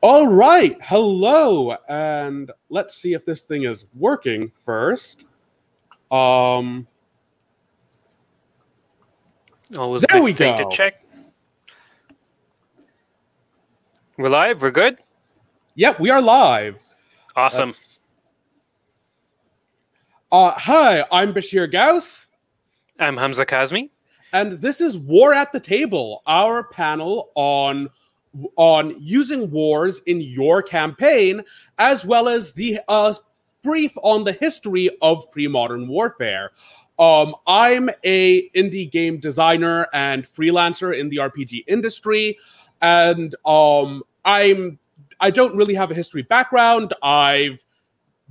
All right, hello, and let's see if this thing is working first. Always There good we thing go. to check. We're live? We're good? Yep, we are live. Awesome. Hi, I'm Basheer Ghouse. I'm Humza Kazmi. And this is War at the Table, our panel on using wars in your campaign, as well as the brief on the history of pre-modern warfare. I'm a indie game designer and freelancer in the RPG industry, and I don't really have a history background. I've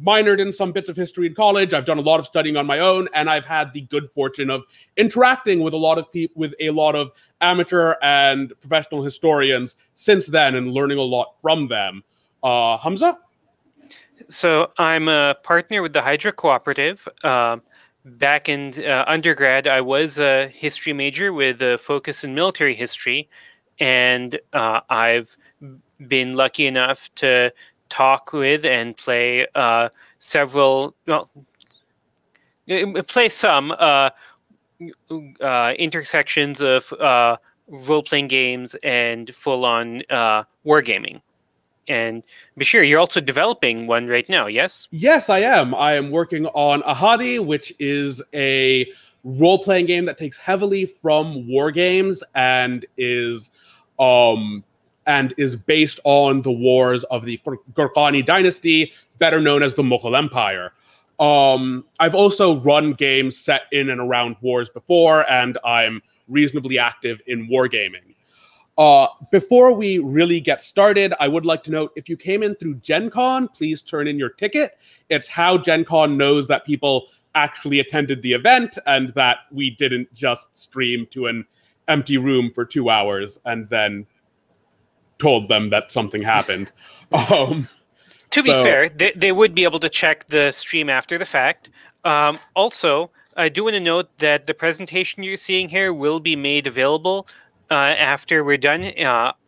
minored in some bits of history in college. I've done a lot of studying on my own, and I've had the good fortune of interacting with a lot of people, with a lot of amateur and professional historians since then, and learning a lot from them. Humza? So I'm a partner with the Hydra Cooperative. Back in undergrad, I was a history major with a focus in military history, and I've been lucky enough to talk with and play some intersections of role-playing games and full-on wargaming. And Basheer, you're also developing one right now, yes? Yes, I am. I am working on Ahadi, which is a role-playing game that takes heavily from war games and is based on the wars of the Gurkhani dynasty, better known as the Mughal Empire. I've also run games set in and around wars before, and I'm reasonably active in wargaming. Before we really get started, I would like to note, if you came in through GenCon, please turn in your ticket. It's how GenCon knows that people actually attended the event and that we didn't just stream to an empty room for 2 hours and then told them that something happened. To be fair, they would be able to check the stream after the fact. Also, I do want to note that the presentation you're seeing here will be made available after we're done.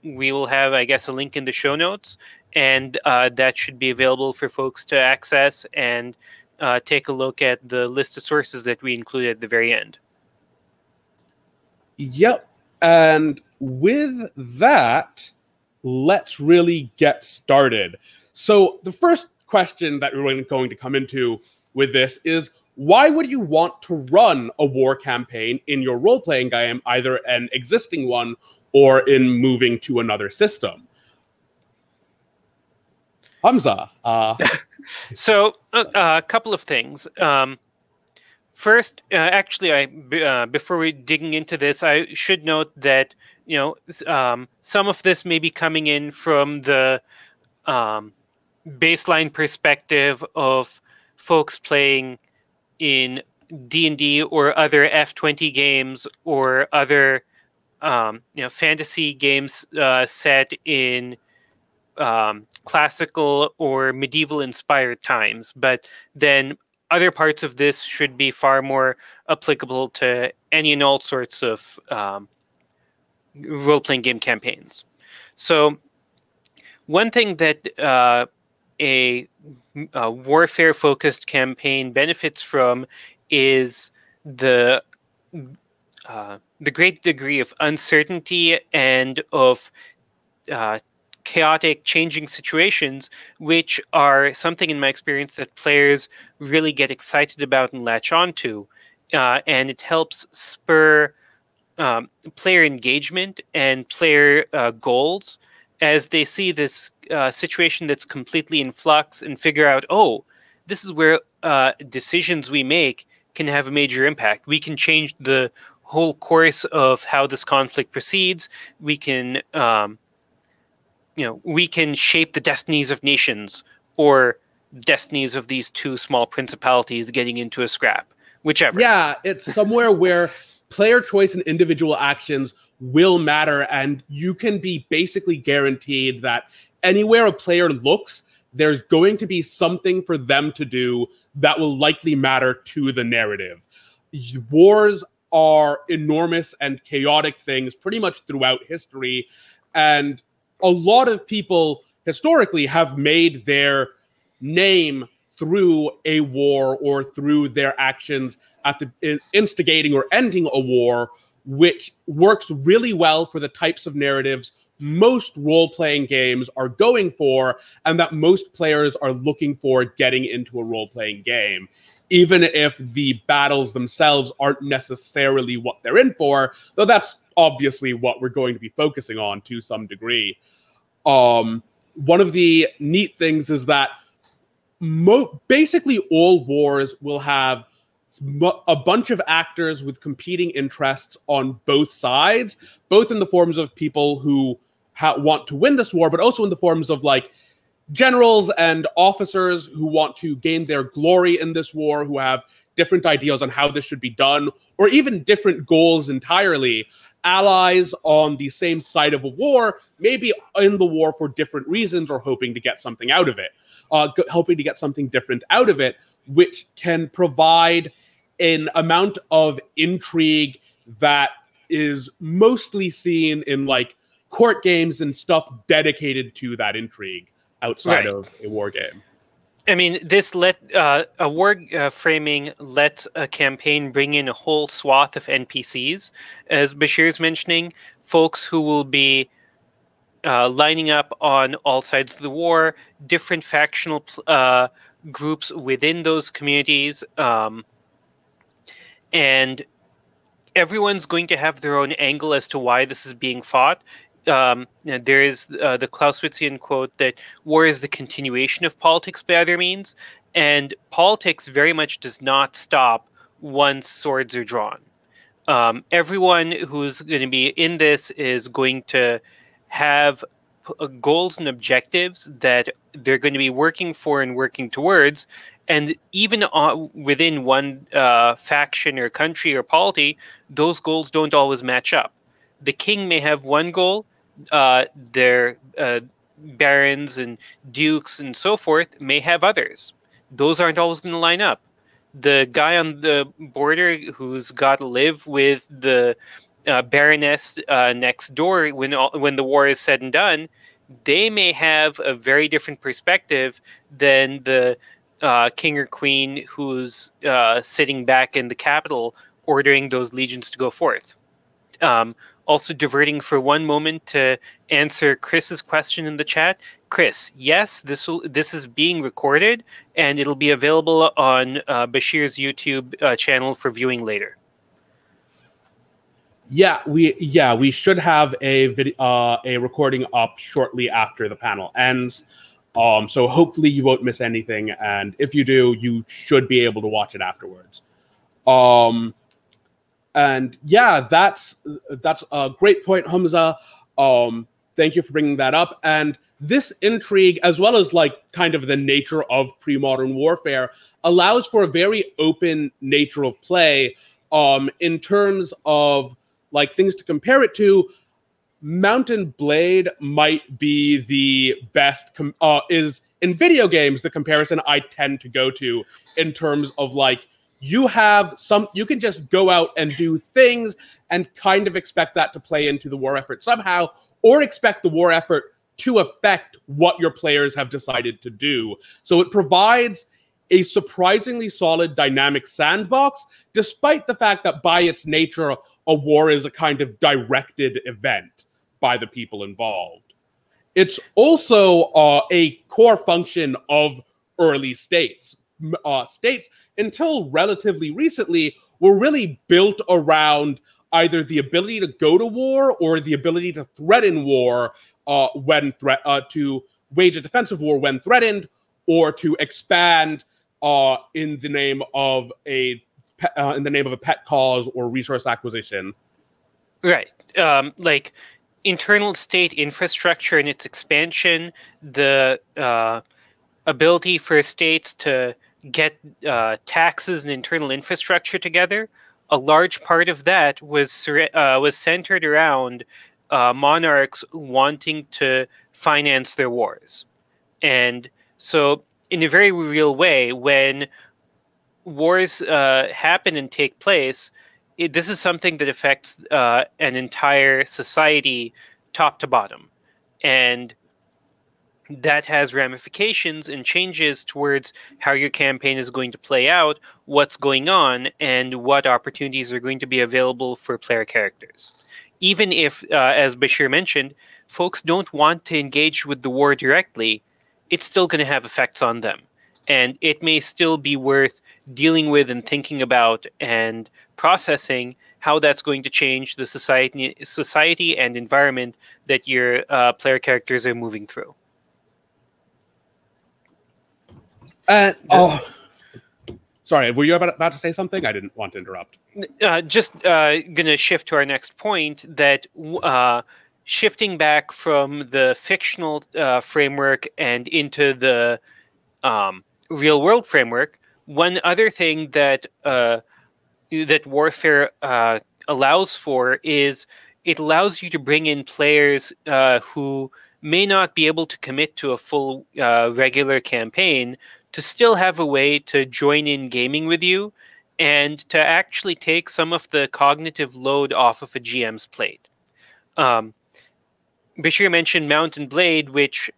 We will have, I guess, a link in the show notes, and that should be available for folks to access and take a look at the list of sources that we included at the very end. Yep. And with that, let's really get started. So the first question that we're going to come into with this is, why would you want to run a war campaign in your role-playing game, either an existing one or in moving to another system? Humza. So a couple of things. First, actually, before we digging into this, I should note that some of this may be coming in from the baseline perspective of folks playing in D&D or other F20 games or other fantasy games set in classical or medieval inspired times. But then other parts of this should be far more applicable to any and all sorts of role-playing game campaigns. So one thing that a warfare-focused campaign benefits from is the great degree of uncertainty and of chaotic, changing situations, which are something, in my experience, that players really get excited about and latch onto, and it helps spur player engagement and player goals as they see this situation that's completely in flux and figure out, oh, this is where decisions we make can have a major impact. We can change the whole course of how this conflict proceeds. We can, we can shape the destinies of nations or destinies of these two small principalities getting into a scrap, whichever. Yeah, it's somewhere where player choice and individual actions will matter, and you can be basically guaranteed that anywhere a player looks, there's going to be something for them to do that will likely matter to the narrative. Wars are enormous and chaotic things pretty much throughout history, and a lot of people historically have made their name through a war or through their actions at the instigating or ending a war, which works really well for the types of narratives most role-playing games are going for, and that most players are looking for getting into a role-playing game, even if the battles themselves aren't necessarily what they're in for, though that's obviously what we're going to be focusing on to some degree. One of the neat things is that basically all wars will have a bunch of actors with competing interests on both sides, both in the forms of people who want to win this war, but also in the forms of like generals and officers who want to gain their glory in this war, who have different ideas on how this should be done, or even different goals entirely. Allies on the same side of a war, maybe in the war for different reasons or hoping to get something out of it, hoping to get something different out of it, which can provide an amount of intrigue that is mostly seen in like court games and stuff dedicated to that intrigue outside of a war game. I mean, this a war framing lets a campaign bring in a whole swath of NPCs, as Basheer's mentioning, folks who will be lining up on all sides of the war, different factional groups within those communities, and everyone's going to have their own angle as to why this is being fought. There is the Clausewitzian quote that war is the continuation of politics by other means, and politics very much does not stop once swords are drawn. Everyone who's going to be in this is going to have goals and objectives that they're going to be working for and working towards, and even within one faction or country or polity, those goals don't always match up. The king may have one goal, their barons and dukes and so forth may have others. Those aren't always going to line up. The guy on the border who's got to live with the baroness next door when the war is said and done, they may have a very different perspective than the king or queen who's sitting back in the capital ordering those legions to go forth. Also diverting for one moment to answer Chris's question in the chat. Chris, yes, this is being recorded and it'll be available on Basheer's YouTube channel for viewing later. Yeah, we should have a recording up shortly after the panel ends. So hopefully you won't miss anything, and if you do, you should be able to watch it afterwards. And yeah, that's a great point, Humza. Thank you for bringing that up. And this intrigue, as well as like kind of the nature of pre-modern warfare, allows for a very open nature of play. In terms of like things to compare it to, Mount and Blade might be the best, is in video games, the comparison I tend to go to in terms of like, you can just go out and do things and kind of expect that to play into the war effort somehow, or expect the war effort to affect what your players have decided to do. So it provides a surprisingly solid dynamic sandbox, despite the fact that by its nature, a war is a kind of directed event by the people involved. It's also a core function of early states. States, until relatively recently, were really built around either the ability to go to war or the ability to threaten war to wage a defensive war when threatened, or to expand in the name of a pet cause or resource acquisition. Right, like internal state infrastructure and its expansion, the ability for states to get taxes and internal infrastructure together. A large part of that was centered around monarchs wanting to finance their wars. And so in a very real way, when wars happen and take place, this is something that affects an entire society top to bottom. And that has ramifications and changes towards how your campaign is going to play out, what's going on, and what opportunities are going to be available for player characters. Even if, as Basheer mentioned, folks don't want to engage with the war directly, it's still going to have effects on them. And it may still be worth dealing with and thinking about and processing how that's going to change the society and environment that your player characters are moving through. Sorry, were you about to say something? I didn't want to interrupt. Just going to shift to our next point, that shifting back from the fictional framework and into the real-world framework, one other thing that that warfare allows for is it allows you to bring in players who may not be able to commit to a full regular campaign, to still have a way to join in gaming with you and to actually take some of the cognitive load off of a GM's plate. Basheer mentioned Mount and Blade, which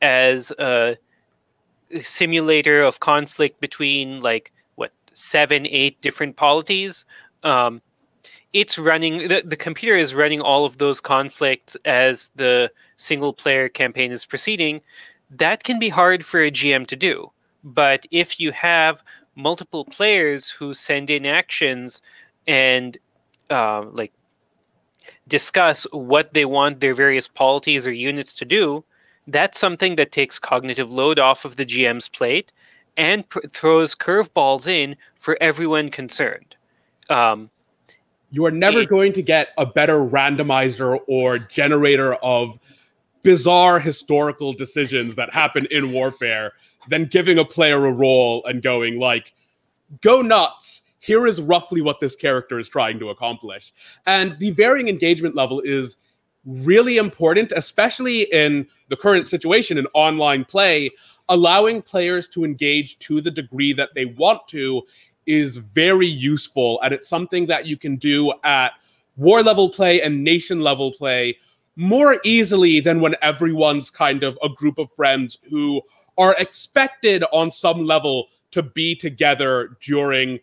as a simulator of conflict between 7-8 different polities. It's running, the computer is running all of those conflicts as the single player campaign is proceeding. That can be hard for a GM to do. But if you have multiple players who send in actions and discuss what they want their various polities or units to do, that's something that takes cognitive load off of the GM's plate and throws curveballs in for everyone concerned. You are never going to get a better randomizer or generator of bizarre historical decisions that happen in warfare than giving a player a role and going go nuts. Here is roughly what this character is trying to accomplish. And the varying engagement level is really important, especially in the current situation in online play. Allowing players to engage to the degree that they want to is very useful, and it's something that you can do at war level play and nation level play more easily than when everyone's kind of a group of friends who are expected on some level to be together during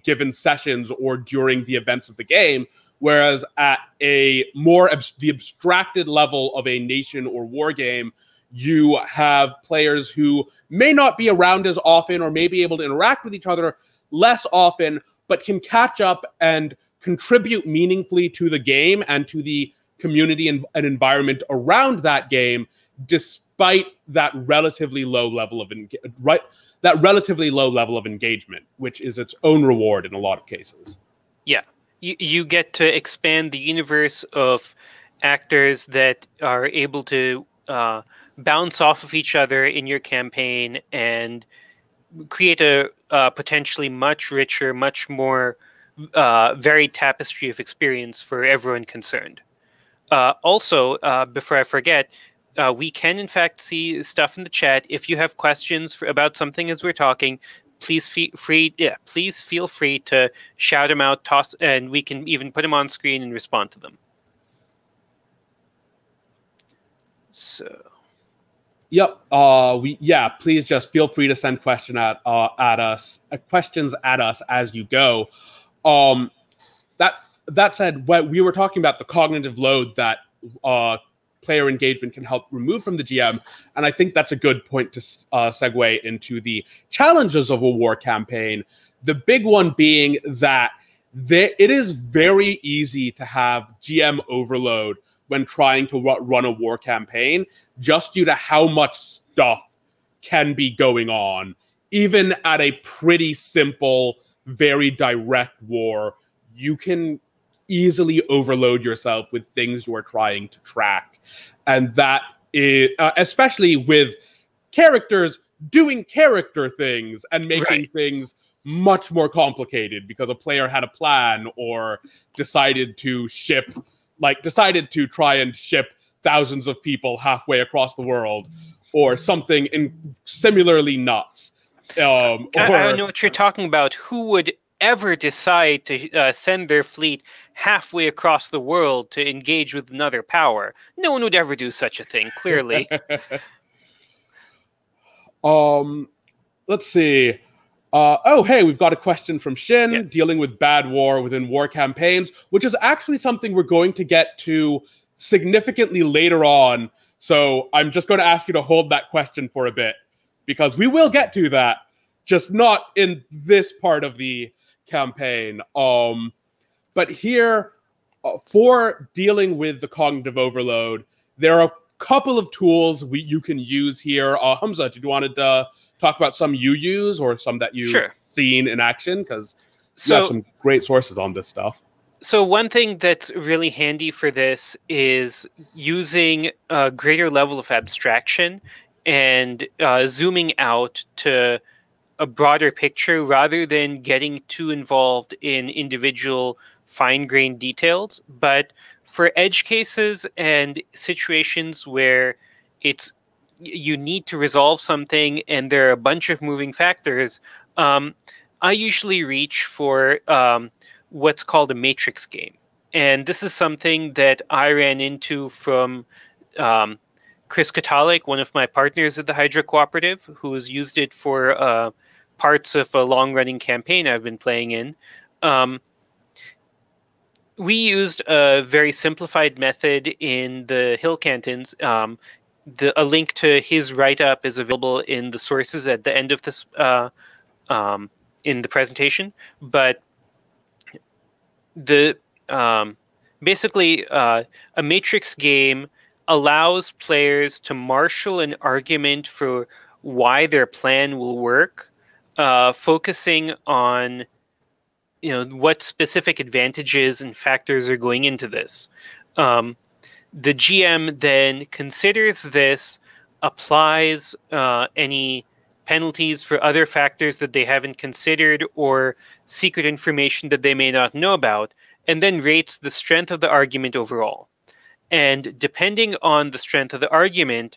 given sessions or during the events of the game. Whereas at a more the abstracted level of a nation or war game, you have players who may not be around as often or may be able to interact with each other less often, but can catch up and contribute meaningfully to the game and to the community and environment around that game, despite that relatively low level of engagement, which is its own reward in a lot of cases. Yeah, you get to expand the universe of actors that are able to bounce off of each other in your campaign and create a potentially much richer, much more varied tapestry of experience for everyone concerned. Also, before I forget, we can in fact see stuff in the chat. If you have questions about something as we're talking, please feel free to shout them out, toss, and we can even put them on screen and respond to them. So. Yep. Please just feel free to send questions at us as you go. That said, what we were talking about, the cognitive load that player engagement can help remove from the GM, and I think that's a good point to segue into the challenges of a war campaign. The big one being that it is very easy to have GM overload when trying to run a war campaign, just due to how much stuff can be going on. Even at a pretty simple, very direct war, you can easily overload yourself with things you are trying to track. And that is, especially with characters doing character things and making things much more complicated because a player had a plan or decided to try and ship thousands of people halfway across the world or something similarly nuts. I don't know what you're talking about. Who would ever decide to send their fleet halfway across the world to engage with another power. No one would ever do such a thing, clearly. Let's see. Oh, hey, we've got a question from Shin, Yeah. dealing with bad war within war campaigns, which is actually something we're going to get to significantly later on. So I'm just going to ask you to hold that question for a bit, because we will get to that, just not in this part of the campaign. But here, for dealing with the cognitive overload, there are a couple of tools you can use here. Humza, did you want to talk about some you use or some that you've seen in action? Because you have some great sources on this stuff. So one thing that's really handy for this is using a greater level of abstraction and zooming out to a broader picture rather than getting too involved in individual fine-grained details. But for edge cases and situations where you need to resolve something and there are a bunch of moving factors, I usually reach for what's called a matrix game. And this is something that I ran into from Chris Katalik, one of my partners at the Hydra Cooperative, who's used it for parts of a long-running campaign I've been playing in. We used a very simplified method in the Hill Cantons. A link to his write-up is available in the sources at the end of this in the presentation. But basically, a matrix game allows players to marshal an argument for why their plan will work, focusing on what specific advantages and factors are going into this. The GM then considers this, applies any penalties for other factors that they haven't considered or secret information that they may not know about, and then rates the strength of the argument overall. And depending on the strength of the argument,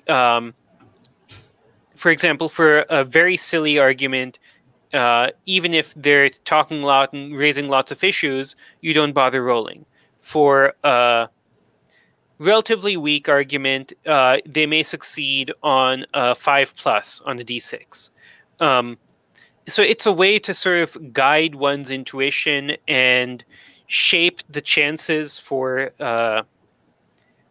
for example, for a very silly argument, even if they're talking a lot and raising lots of issues, you don't bother rolling. For a relatively weak argument, they may succeed on a 5+ on a d6. So it's a way to sort of guide one's intuition and shape the chances for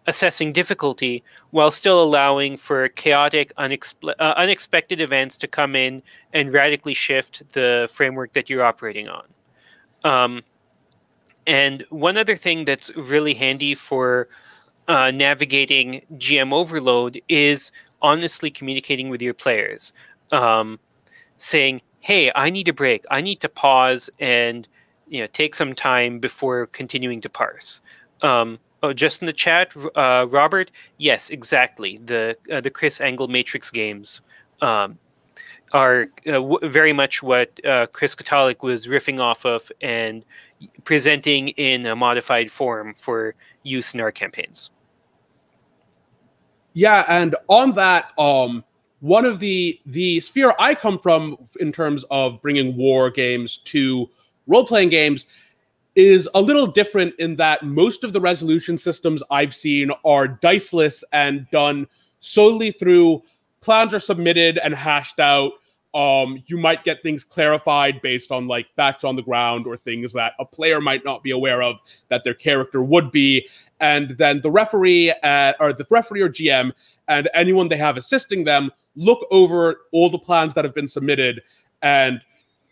assessing difficulty while still allowing for chaotic, unexpected events to come in and radically shift the framework that you're operating on. And one other thing that's really handy for navigating GM overload is honestly communicating with your players. Saying, hey, I need a break. I need to pause and take some time before continuing to parse. Just in the chat, Robert, yes, exactly. The Chris Angle Matrix games are very much what Chris Katalik was riffing off of and presenting in a modified form for use in our campaigns. Yeah, and on that, one of the sphere I come from in terms of bringing war games to role-playing games is a little different in that most of the resolution systems I've seen are diceless and done solely through plans are submitted and hashed out. You might get things clarified based on like facts on the ground or things that a player might not be aware of that their character would be. And then the referee or GM and anyone they have assisting them look over all the plans that have been submitted and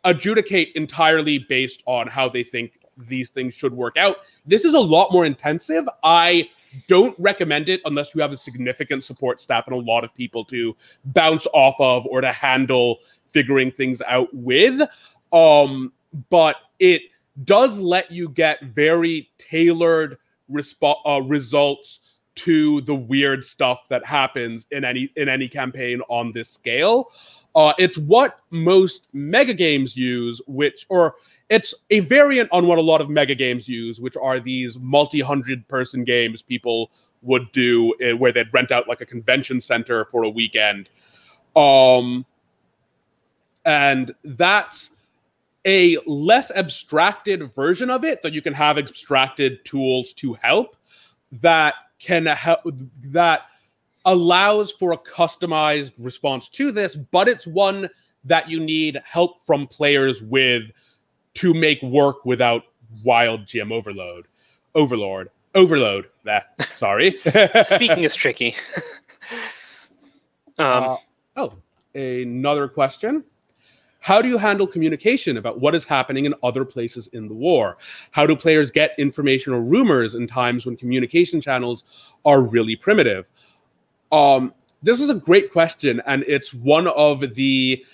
adjudicate entirely based on how they think these things should work out. This is a lot more intensive. I don't recommend it unless you have a significant support staff and a lot of people to bounce off of or to handle figuring things out with. But it does let you get very tailored results to the weird stuff that happens in any campaign on this scale. It's what most mega games use, it's a variant on what a lot of mega games use, which are these multi-100 person games people would do where they'd rent out like a convention center for a weekend. And that's a less abstracted version of it that you can have abstracted tools to help that can help, that allows for a customized response to this, but it's one that you need help from players with to make work without wild GM overload. Sorry. Speaking is tricky. Another question. How do you handle communication about what is happening in other places in the war? How do players get information or rumors in times when communication channels are really primitive? This is a great question, and it's one of the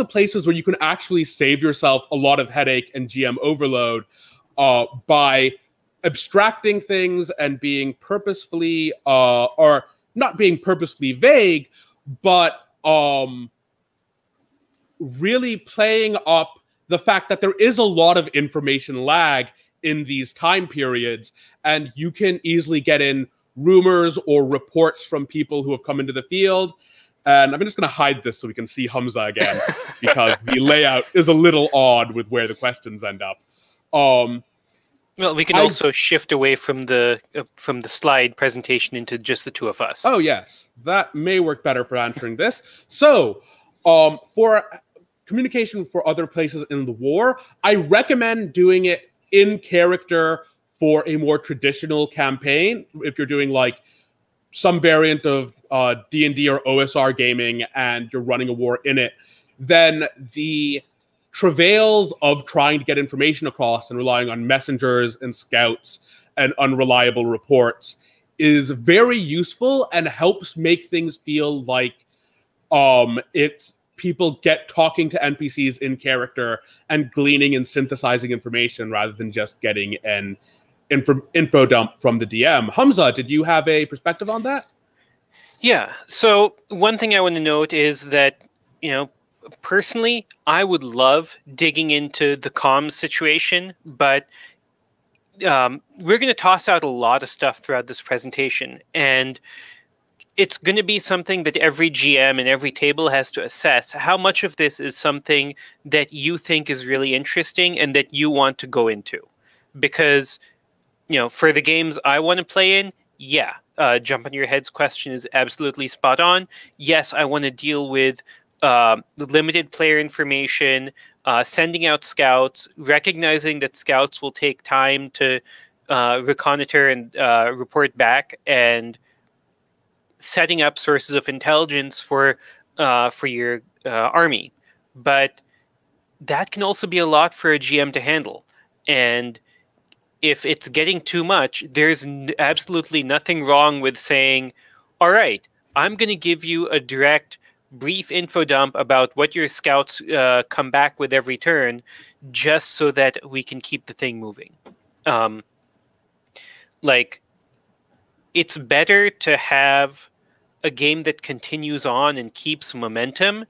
places where you can actually save yourself a lot of headache and GM overload by abstracting things and being purposefully or not being purposefully vague, but really playing up the fact that there is a lot of information lag in these time periods, and you can easily get in rumors or reports from people who have come into the field. And I'm just going to hide this so we can see Humza again, because the layout is a little odd with where the questions end up. Well, we can also shift away from the slide presentation into just the two of us. Oh, yes. That may work better for answering this. So, for communication for other places in the war, I recommend doing it in character for a more traditional campaign. If you're doing like some variant of D&D or OSR gaming and you're running a war in it, then the travails of trying to get information across and relying on messengers and scouts and unreliable reports is very useful and helps make things feel like it's people get talking to NPCs in character and gleaning and synthesizing information rather than just getting an info dump from the DM. Humza, did you have a perspective on that? Yeah. So one thing I want to note is that, personally, I would love digging into the comms situation, but we're going to toss out a lot of stuff throughout this presentation, and it's going to be something that every GM and every table has to assess. How much of this is something that you think is really interesting and that you want to go into? Because, for the games I want to play in, yeah, Jump on Your Head's question is absolutely spot on. Yes, I want to deal with the limited player information, sending out scouts, recognizing that scouts will take time to reconnoiter and report back, and setting up sources of intelligence for your army. But that can also be a lot for a GM to handle. And if it's getting too much, there's absolutely nothing wrong with saying, all right, I'm going to give you a direct, brief info dump about what your scouts come back with every turn, just so that we can keep the thing moving. It's better to have a game that continues on and keeps momentum,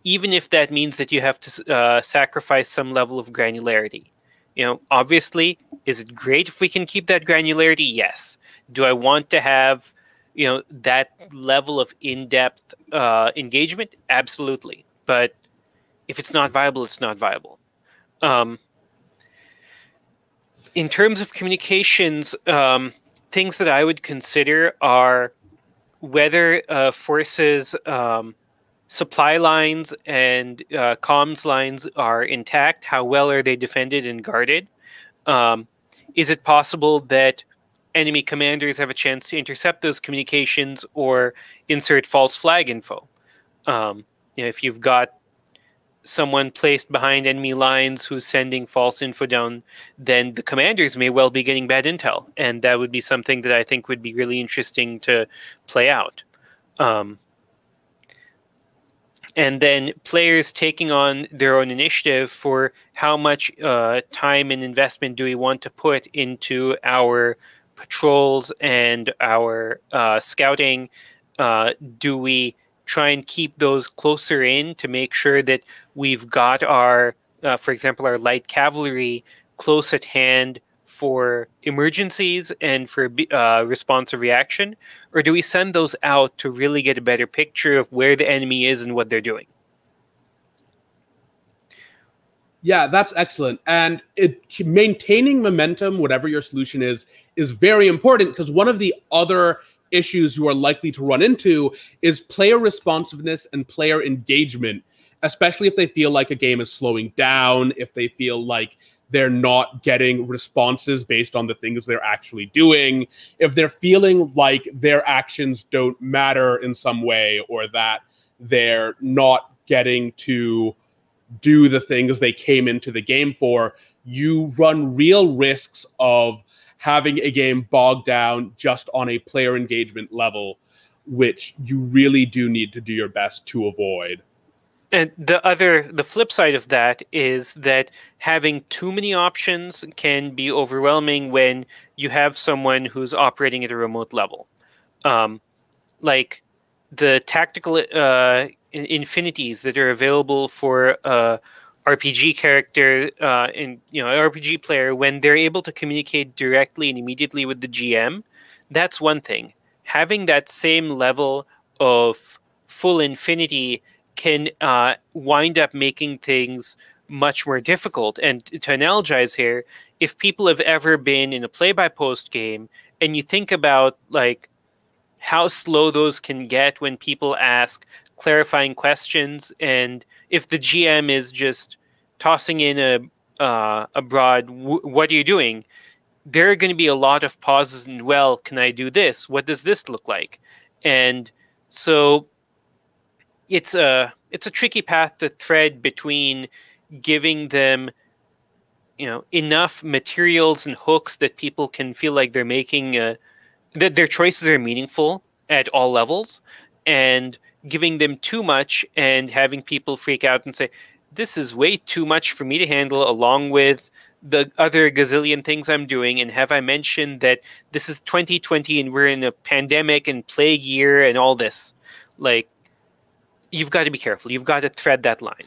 even if that means that you have to sacrifice some level of granularity. Obviously, is it great if we can keep that granularity? Yes. Do I want to have, that level of in-depth engagement? Absolutely. But if it's not viable, it's not viable. In terms of communications, things that I would consider are whether forces' supply lines and comms lines are intact. How well are they defended and guarded? Is it possible that enemy commanders have a chance to intercept those communications or insert false flag info? If you've got someone placed behind enemy lines who's sending false info down, then the commanders may well be getting bad intel, and that would be something that I think would be really interesting to play out. And then players taking on their own initiative for how much time and investment do we want to put into our patrols and our scouting. Do we try and keep those closer in to make sure that we've got our, for example, our light cavalry close at hand for emergencies and for responsive reaction? Or do we send those out to really get a better picture of where the enemy is and what they're doing? Yeah, that's excellent. And maintaining momentum, whatever your solution is very important, because one of the other issues you are likely to run into is player responsiveness and player engagement, especially if they feel like a game is slowing down, if they feel like they're not getting responses based on the things they're actually doing, if they're feeling like their actions don't matter in some way, or that they're not getting to do the things they came into the game for, you run real risks of having a game bogged down just on a player engagement level, which you really do need to do your best to avoid. And the flip side of that is that having too many options can be overwhelming when you have someone who's operating at a remote level. Like the tactical infinities that are available for RPG character and RPG player, when they're able to communicate directly and immediately with the GM, that's one thing. Having that same level of full infinity can wind up making things much more difficult. And to analogize here, if people have ever been in a play-by-post game and you think about like how slow those can get when people ask clarifying questions, and if the GM is just tossing in a broad what are you doing, there are going to be a lot of pauses and, well, can I do this, what does this look like? And so it's a tricky path to thread between giving them enough materials and hooks that people can feel like they're making that their choices are meaningful at all levels, and giving them too much and having people freak out and say, this is way too much for me to handle, along with the other gazillion things I'm doing. And have I mentioned that this is 2020 and we're in a pandemic and plague year and all this? Like, you've got to be careful. You've got to thread that line.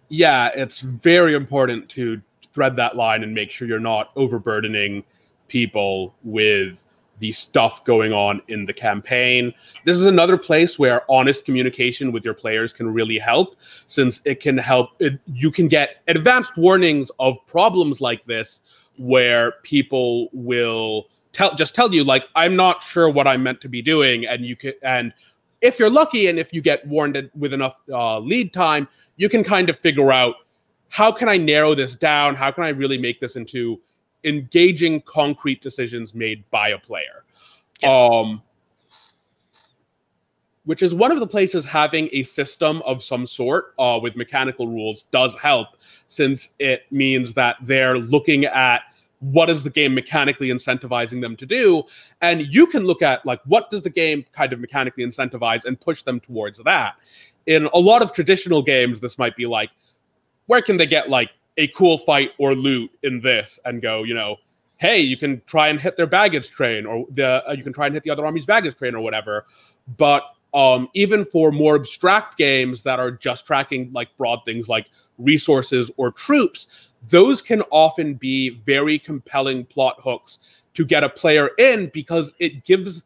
Yeah, it's very important to thread that line and make sure you're not overburdening people with the stuff going on in the campaign. This is another place where honest communication with your players can really help, since it can help. You can get advanced warnings of problems like this, where people will just tell you, like, I'm not sure what I'm meant to be doing, and if you're lucky and if you get warned with enough lead time, you can kind of figure out, how can I narrow this down? How can I really make this into engaging, concrete decisions made by a player? Yeah. Which is one of the places having a system of some sort with mechanical rules does help, since it means that they're looking at what is the game mechanically incentivizing them to do, and you can look at, like, what does the game kind of mechanically incentivize and push them towards that. In a lot of traditional games, this might be like, where can they get like a cool fight or loot in this, and go, hey, you can try and hit their baggage train, or you can try and hit the other army's baggage train or whatever. But even for more abstract games that are just tracking like broad things like resources or troops, those can often be very compelling plot hooks to get a player in, because it gives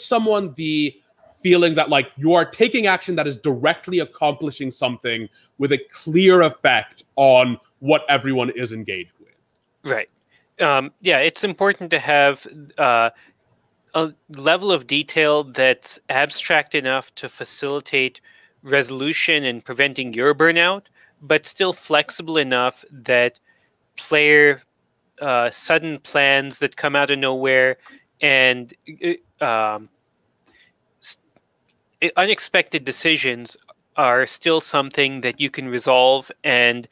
someone the feeling that, like, you are taking action that is directly accomplishing something with a clear effect on what everyone is engaged with. Right. Yeah, it's important to have a level of detail that's abstract enough to facilitate resolution and preventing your burnout, but still flexible enough that player sudden plans that come out of nowhere and unexpected decisions are still something that you can resolve and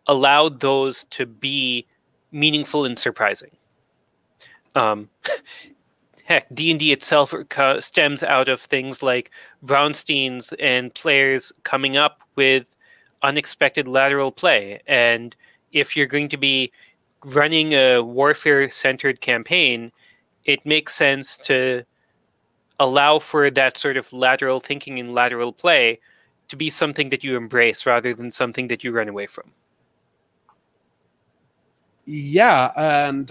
allow those to be meaningful and surprising. Heck, D&D itself stems out of things like Brownsteins and players coming up with unexpected lateral play. And if you're going to be running a warfare-centered campaign, it makes sense to allow for that sort of lateral thinking and lateral play to be something that you embrace rather than something that you run away from. Yeah, and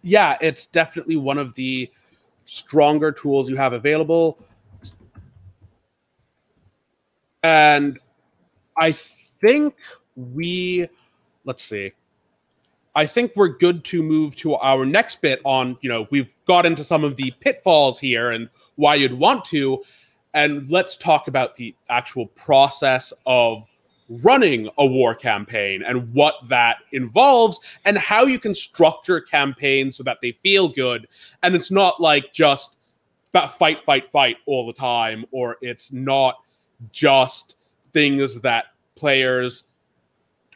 yeah, it's definitely one of the stronger tools you have available. And I think let's see. I think we're good to move to our next bit on, we've got into some of the pitfalls here and why you'd want to, and let's talk about the actual process of running a war campaign and what that involves and how you can structure campaigns so that they feel good. And it's not like just fight all the time, or it's not just things that players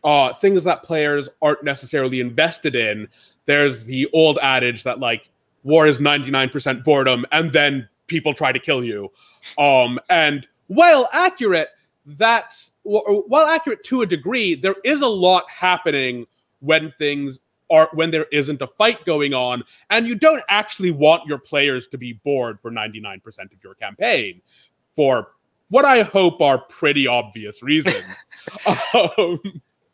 aren't necessarily invested in. There's the old adage that like war is 99% boredom and then people try to kill you. And while accurate to a degree, there is a lot happening when there isn't a fight going on, and you don't actually want your players to be bored for 99% of your campaign for what I hope are pretty obvious reasons.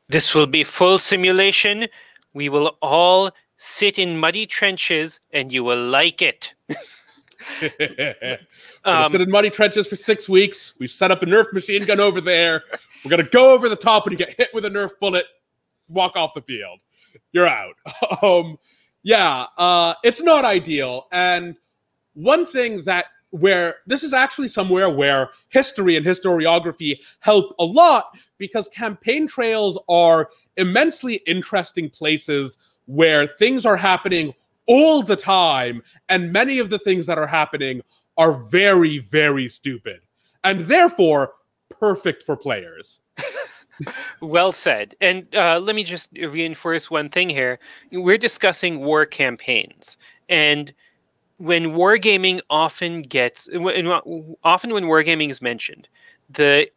This will be full simulation. We will all sit in muddy trenches, and you will like it. We'll sit in muddy trenches for 6 weeks. We've set up a Nerf machine gun over there. We're going to go over the top, and you get hit with a Nerf bullet, walk off the field. You're out. It's not ideal. And one thing where this is actually somewhere where history and historiography help a lot, because campaign trails are immensely interesting places where things are happening all the time, and many of the things that are happening are very, very stupid, and therefore perfect for players. Well said. And let me just reinforce one thing here. We're discussing war campaigns, and when wargaming often when wargaming is mentioned, the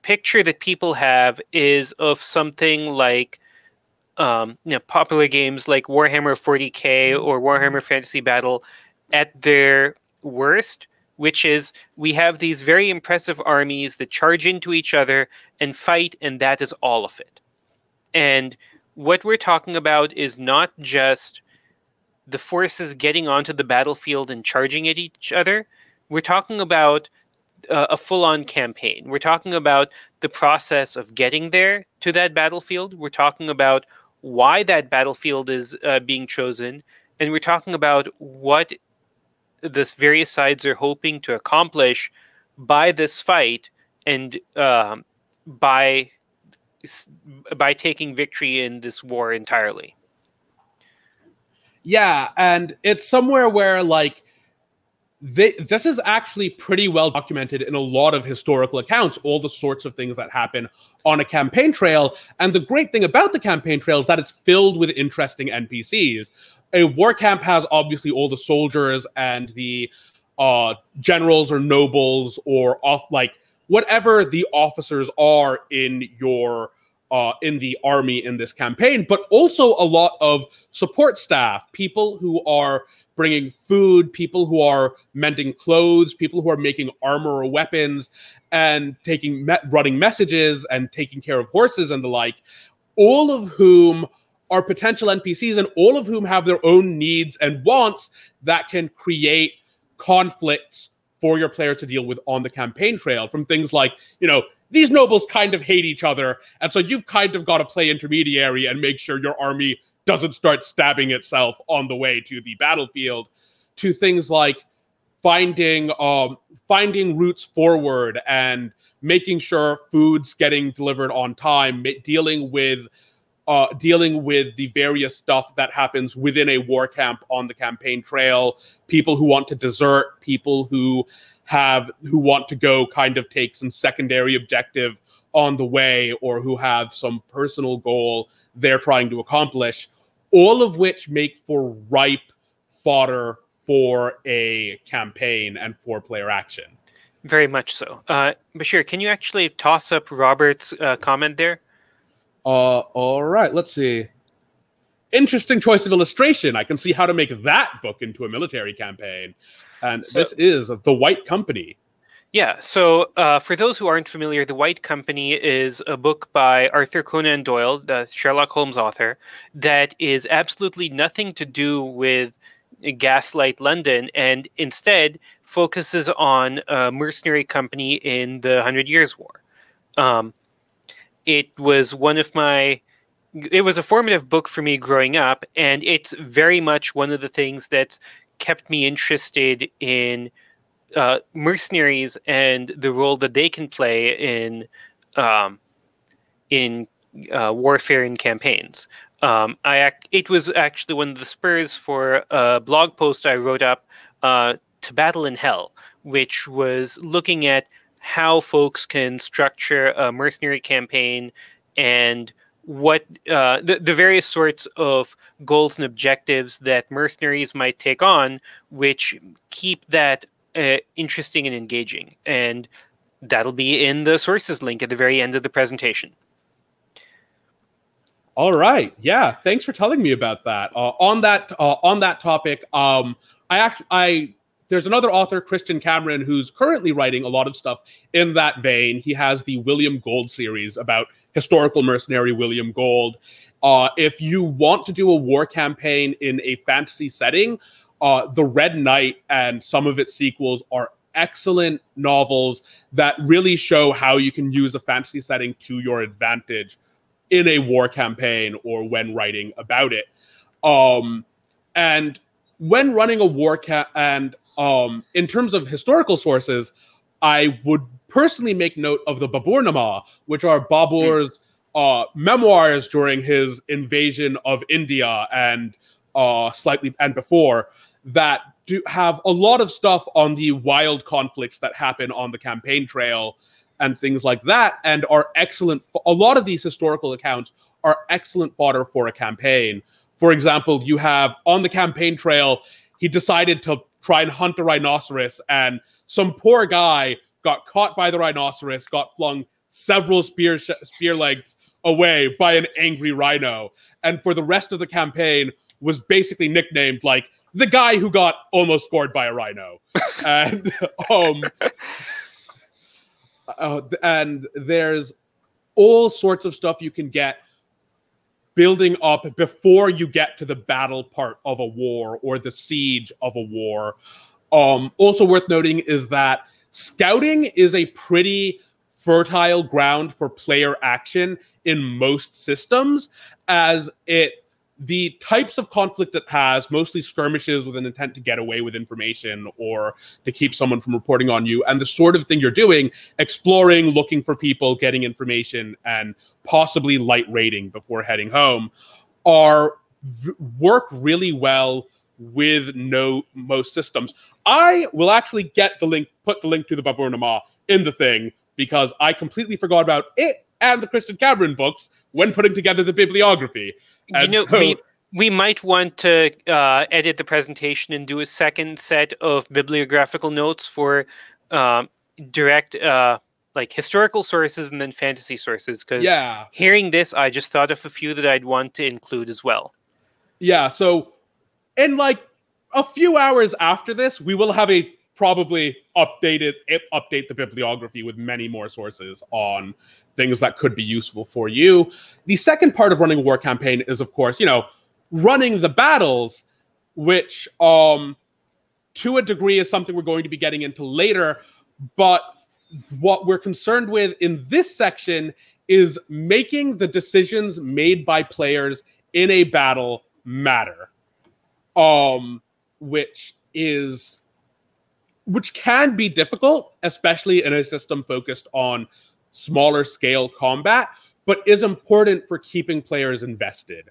picture that people have is of something like popular games like Warhammer 40K or Warhammer Fantasy Battle at their worst, which is we have these very impressive armies that charge into each other and fight, and that is all of it. And what we're talking about is not just the forces getting onto the battlefield and charging at each other. We're talking about a full-on campaign. We're talking about the process of getting there to that battlefield. We're talking about why that battlefield is being chosen. And we're talking about what the various sides are hoping to accomplish by this fight and by taking victory in this war entirely. Yeah, and it's somewhere where like this is actually pretty well documented in a lot of historical accounts, all the sorts of things that happen on a campaign trail. And the great thing about the campaign trail is that it's filled with interesting NPCs. A war camp has obviously all the soldiers and the generals or nobles or whatever the officers are in your in the army in this campaign, but also a lot of support staff, people who are bringing food, people who are mending clothes, people who are making armor or weapons, and running messages and taking care of horses and the like, all of whom are potential NPCs and all of whom have their own needs and wants that can create conflicts for your players to deal with on the campaign trail, from things like, these nobles kind of hate each other, and so you've kind of got to play intermediary and make sure your army doesn't start stabbing itself on the way to the battlefield, to things like finding routes forward and making sure food's getting delivered on time, dealing with the various stuff that happens within a war camp on the campaign trail, people who want to desert, people who want to go kind of take some secondary objective on the way, or who have some personal goal they're trying to accomplish, all of which make for ripe fodder for a campaign and for player action. Very much so. Basheer, can you actually toss up Robert's comment there? All right, let's see. Interesting choice of illustration. I can see how to make that book into a military campaign. And this is The White Company. Yeah, so for those who aren't familiar, The White Company is a book by Arthur Conan Doyle, the Sherlock Holmes author, that is absolutely nothing to do with Gaslight London, and instead focuses on a mercenary company in the 100 Years' War. it was one of my. It was a formative book for me growing up, and it's very much one of the things that's kept me interested in mercenaries and the role that they can play in warfare and campaigns. It was actually one of the spurs for a blog post I wrote up, To Battle in Hell, which was looking at how folks can structure a mercenary campaign and what the various sorts of goals and objectives that mercenaries might take on, which keep that interesting and engaging. And that'll be in the sources link at the very end of the presentation. All right. Yeah. Thanks for telling me about that. On that topic, there's another author, Christian Cameron, who's currently writing a lot of stuff in that vein. He has the William Gold series about historical mercenary William Gold. If you want to do a war campaign in a fantasy setting, The Red Knight and some of its sequels are excellent novels that really show how you can use a fantasy setting to your advantage in a war campaign or when writing about it. And when running a war and in terms of historical sources, I would personally make note of the Baburnama, which are Babur's memoirs during his invasion of India and before, that do have a lot of stuff on the wild conflicts that happen on the campaign trail and things like that, and are excellent. A lot of these historical accounts are excellent fodder for a campaign. For example, you have on the campaign trail, he decided to try and hunt a rhinoceros, and some poor guy got caught by the rhinoceros, got flung several spear lengths away by an angry rhino, and for the rest of the campaign was basically nicknamed like the guy who got almost scored by a rhino. And there's all sorts of stuff you can get building up before you get to the battle part of a war or the siege of a war. Also worth noting is that scouting is a pretty fertile ground for player action in most systems, as the types of conflict it has, mostly skirmishes with an intent to get away with information or to keep someone from reporting on you, and the sort of thing you're doing, exploring, looking for people, getting information, and possibly light raiding before heading home, work really well with most systems. I will actually put the link to the Baburnama in the thing, because I completely forgot about it and the Christian Cameron books when putting together the bibliography. And we might want to edit the presentation and do a second set of bibliographical notes for direct like historical sources and then fantasy sources, because hearing this, I just thought of a few that I'd want to include as well. Yeah, so in like a few hours after this, we will have probably update the bibliography with many more sources on things that could be useful for you. The second part of running a war campaign is, of course, running the battles, which to a degree is something we're going to be getting into later. But what we're concerned with in this section is making the decisions made by players in a battle matter, which can be difficult, especially in a system focused on smaller scale combat, but is important for keeping players invested.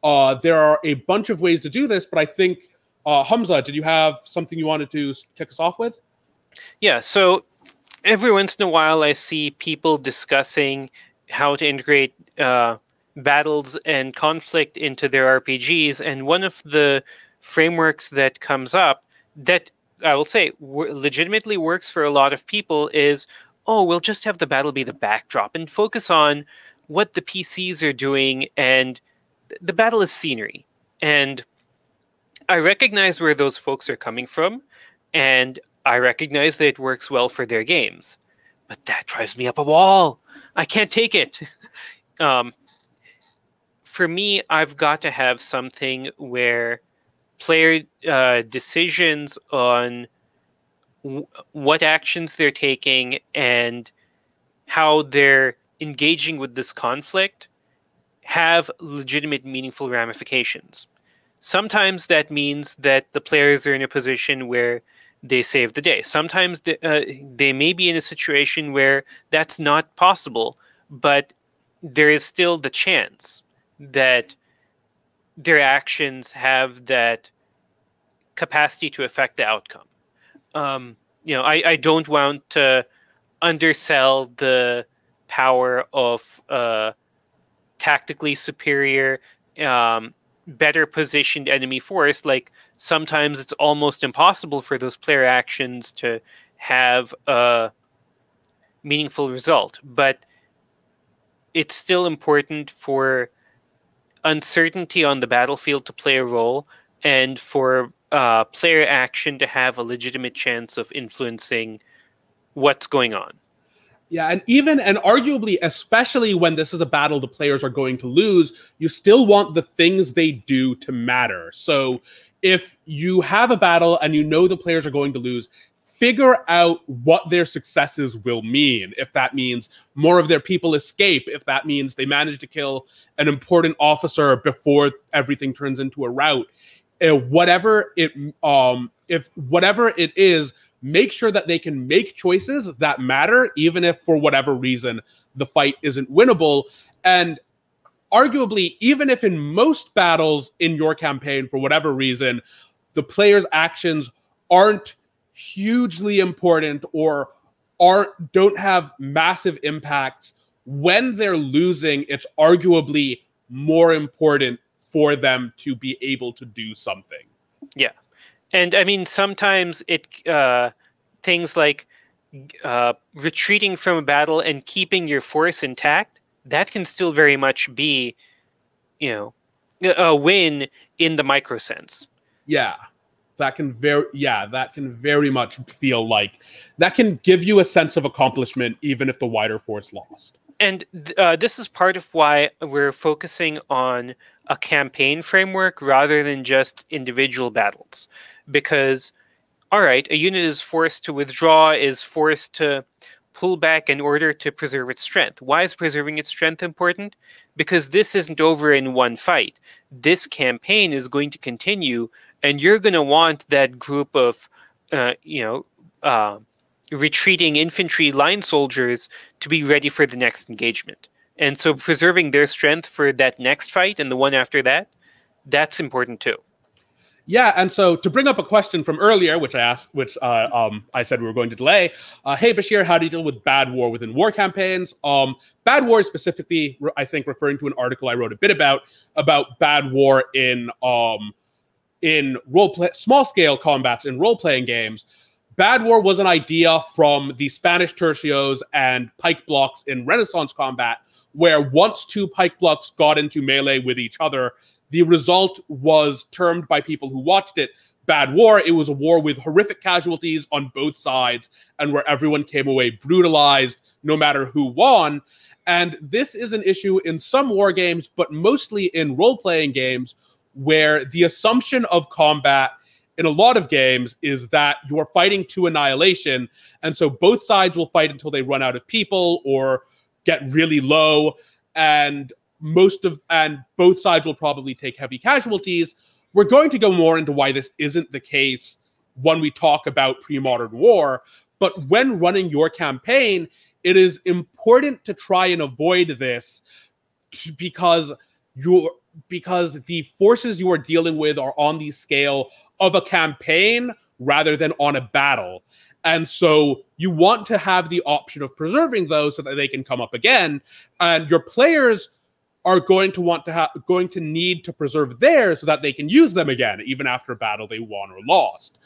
There are a bunch of ways to do this, but I think, Humza, did you have something you wanted to kick us off with? Yeah, so every once in a while I see people discussing how to integrate battles and conflict into their RPGs, and one of the frameworks that comes up that I will say legitimately works for a lot of people is, we'll just have the battle be the backdrop and focus on what the PCs are doing, and the battle is scenery. And I recognize where those folks are coming from, and I recognize that it works well for their games. But that drives me up a wall. I can't take it. For me, I've got to have something where player decisions on what actions they're taking and how they're engaging with this conflict have legitimate, meaningful ramifications. Sometimes that means that the players are in a position where they save the day. Sometimes they may be in a situation where that's not possible, but there is still the chance that their actions have that capacity to affect the outcome. I don't want to undersell the power of tactically superior, better positioned enemy force. Like, sometimes it's almost impossible for those player actions to have a meaningful result, but it's still important for uncertainty on the battlefield to play a role, and for player action to have a legitimate chance of influencing what's going on. Yeah, and arguably, especially when this is a battle the players are going to lose, you still want the things they do to matter. So if you have a battle and you know the players are going to lose, figure out what their successes will mean. If that means more of their people escape, if that means they manage to kill an important officer before everything turns into a rout, whatever it is, make sure that they can make choices that matter, even if for whatever reason the fight isn't winnable. And arguably, even if in most battles in your campaign, for whatever reason, the players' actions aren't hugely important or don't have massive impacts, when they're losing, it's arguably more important for them to be able to do something. Yeah. And I mean, sometimes things like retreating from a battle and keeping your force intact, that can still very much be, a win in the micro sense. Yeah, that can very much feel like that can give you a sense of accomplishment, even if the wider force lost. And this is part of why we're focusing on a campaign framework rather than just individual battles. Because, all right, a unit is forced to withdraw, is forced to pull back in order to preserve its strength. Why is preserving its strength important? Because this isn't over in one fight. This campaign is going to continue, and you're going to want that group of, retreating infantry line soldiers to be ready for the next engagement. And so preserving their strength for that next fight and the one after that, that's important too. Yeah, and so to bring up a question from earlier, which I said we were going to delay. Hey, Basheer, how do you deal with bad war within war campaigns? Bad war specifically, I think, referring to an article I wrote a bit about bad war in small scale combats in role playing games. Bad war was an idea from the Spanish tercios and pike blocks in Renaissance combat, where once two pike blocks got into melee with each other, the result was termed by people who watched it bad war. It was a war with horrific casualties on both sides, and where everyone came away brutalized, no matter who won. And this is an issue in some war games, but mostly in role-playing games, where the assumption of combat in a lot of games is that you're fighting to annihilation, and so both sides will fight until they run out of people or get really low, and both sides will probably take heavy casualties. We're going to go more into why this isn't the case when we talk about pre-modern war, but when running your campaign, it is important to try and avoid this because the forces you are dealing with are on the scale of a campaign rather than on a battle. And so you want to have the option of preserving those so that they can come up again. And your players are going to need to preserve theirs so that they can use them again, even after a battle they won or lost.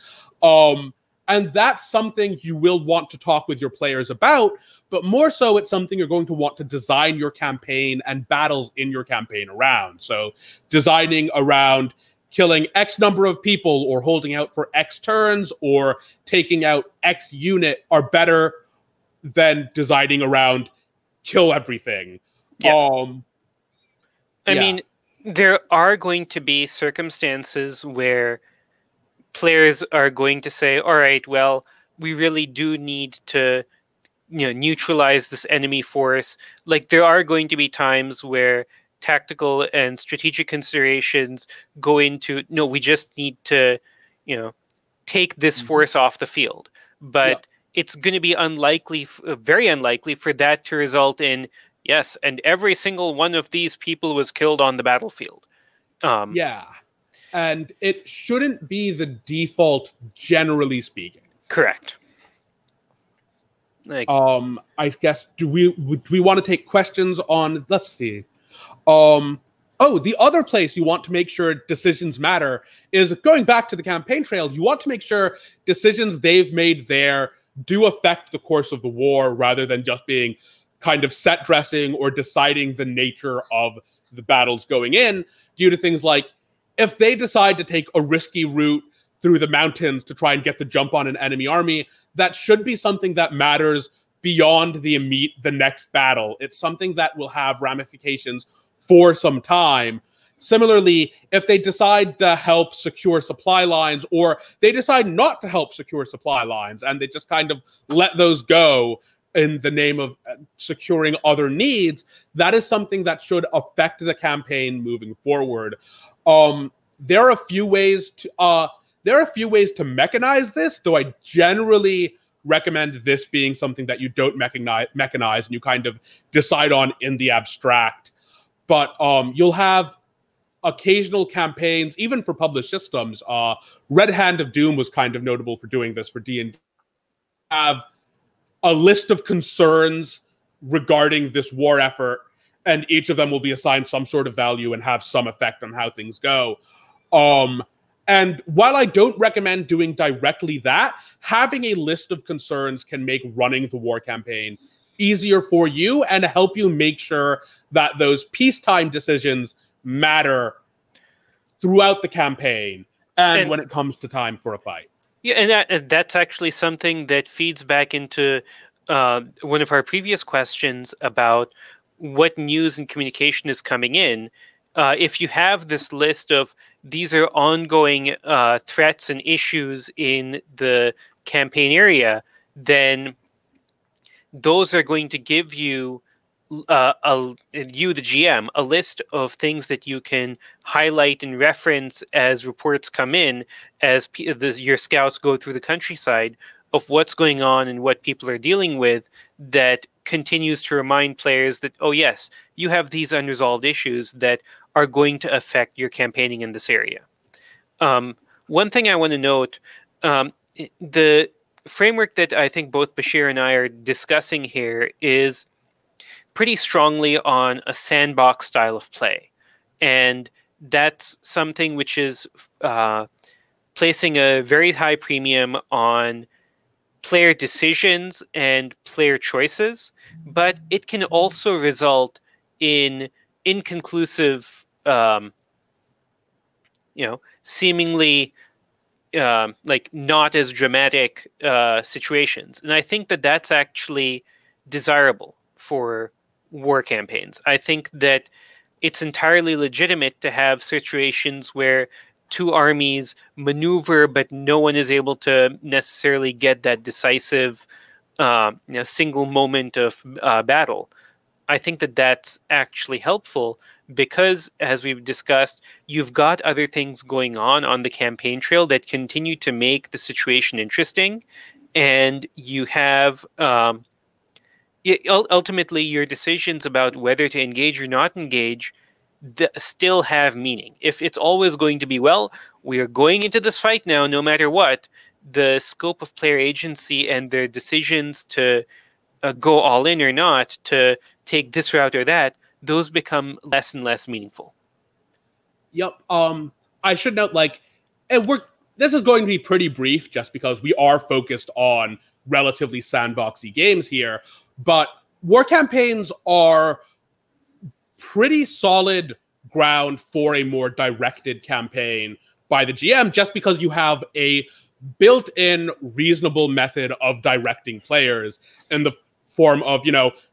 And that's something you will want to talk with your players about, but more so it's something you're going to want to design your campaign and battles in your campaign around. So designing around killing X number of people or holding out for X turns or taking out X unit are better than designing around kill everything. Yeah. I mean, there are going to be circumstances where players are going to say, all right, well, we really do need to neutralize this enemy force. Like, there are going to be times where tactical and strategic considerations go into, no, we just need to, take this force off the field. But it's going to be unlikely, very unlikely, for that to result in, yes, and every single one of these people was killed on the battlefield. Yeah. And it shouldn't be the default, generally speaking. Correct. I guess, do we want to take questions on, let's see. The other place you want to make sure decisions matter is going back to the campaign trail. You want to make sure decisions they've made there do affect the course of the war, rather than just being kind of set dressing or deciding the nature of the battles going in, due to things like, if they decide to take a risky route through the mountains to try and get the jump on an enemy army, that should be something that matters beyond the next battle. It's something that will have ramifications for some time. Similarly, if they decide to help secure supply lines, or they decide not to help secure supply lines, and they just kind of let those go in the name of securing other needs, that is something that should affect the campaign moving forward. There are a few ways to mechanize this, though I generally recommend this being something that you don't mechanize and you kind of decide on in the abstract. But you'll have occasional campaigns, even for published systems. Red Hand of Doom was kind of notable for doing this for D&D. Have a list of concerns regarding this war effort, and each of them will be assigned some sort of value and have some effect on how things go. And while I don't recommend doing directly that, having a list of concerns can make running the war campaign easier for you and help you make sure that those peacetime decisions matter throughout the campaign and when it comes to time for a fight. Yeah, and that's actually something that feeds back into one of our previous questions about what news and communication is coming in. If you have this list of these are ongoing threats and issues in the campaign area, then those are going to give you, the GM, a list of things that you can highlight and reference as reports come in, as your scouts go through the countryside, of what's going on and what people are dealing with, that continues to remind players that, oh yes, you have these unresolved issues that are going to affect your campaigning in this area. One thing I want to note, the framework that I think both Basheer and I are discussing here is pretty strongly on a sandbox style of play. And that's something which is placing a very high premium on player decisions and player choices, but it can also result in inconclusive, seemingly like not as dramatic situations. And I think that that's actually desirable for war campaigns. I think that it's entirely legitimate to have situations where two armies maneuver, but no one is able to necessarily get that decisive, single moment of battle. I think that that's actually helpful because, as we've discussed, you've got other things going on the campaign trail that continue to make the situation interesting, and you have ultimately your decisions about whether to engage or not engage still have meaning. If it's always going to be, well, we are going into this fight now, no matter what, the scope of player agency and their decisions to go all in or not, to take this route or that, those become less and less meaningful. Yep. I should note, this is going to be pretty brief just because we are focused on relatively sandboxy games here, but war campaigns are pretty solid ground for a more directed campaign by the GM, just because you have a built-in reasonable method of directing players in the form of,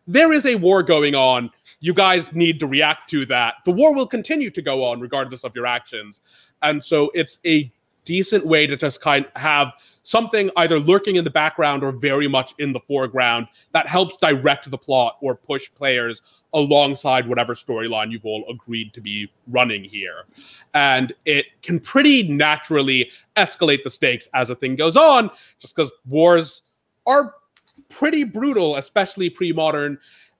there is a war going on. You guys need to react to that. The war will continue to go on regardless of your actions. And so it's a decent way to just kind of have something either lurking in the background or very much in the foreground that helps direct the plot or push players alongside whatever storyline you've all agreed to be running here. And it can pretty naturally escalate the stakes as a thing goes on, just because wars are pretty brutal, especially pre-modern,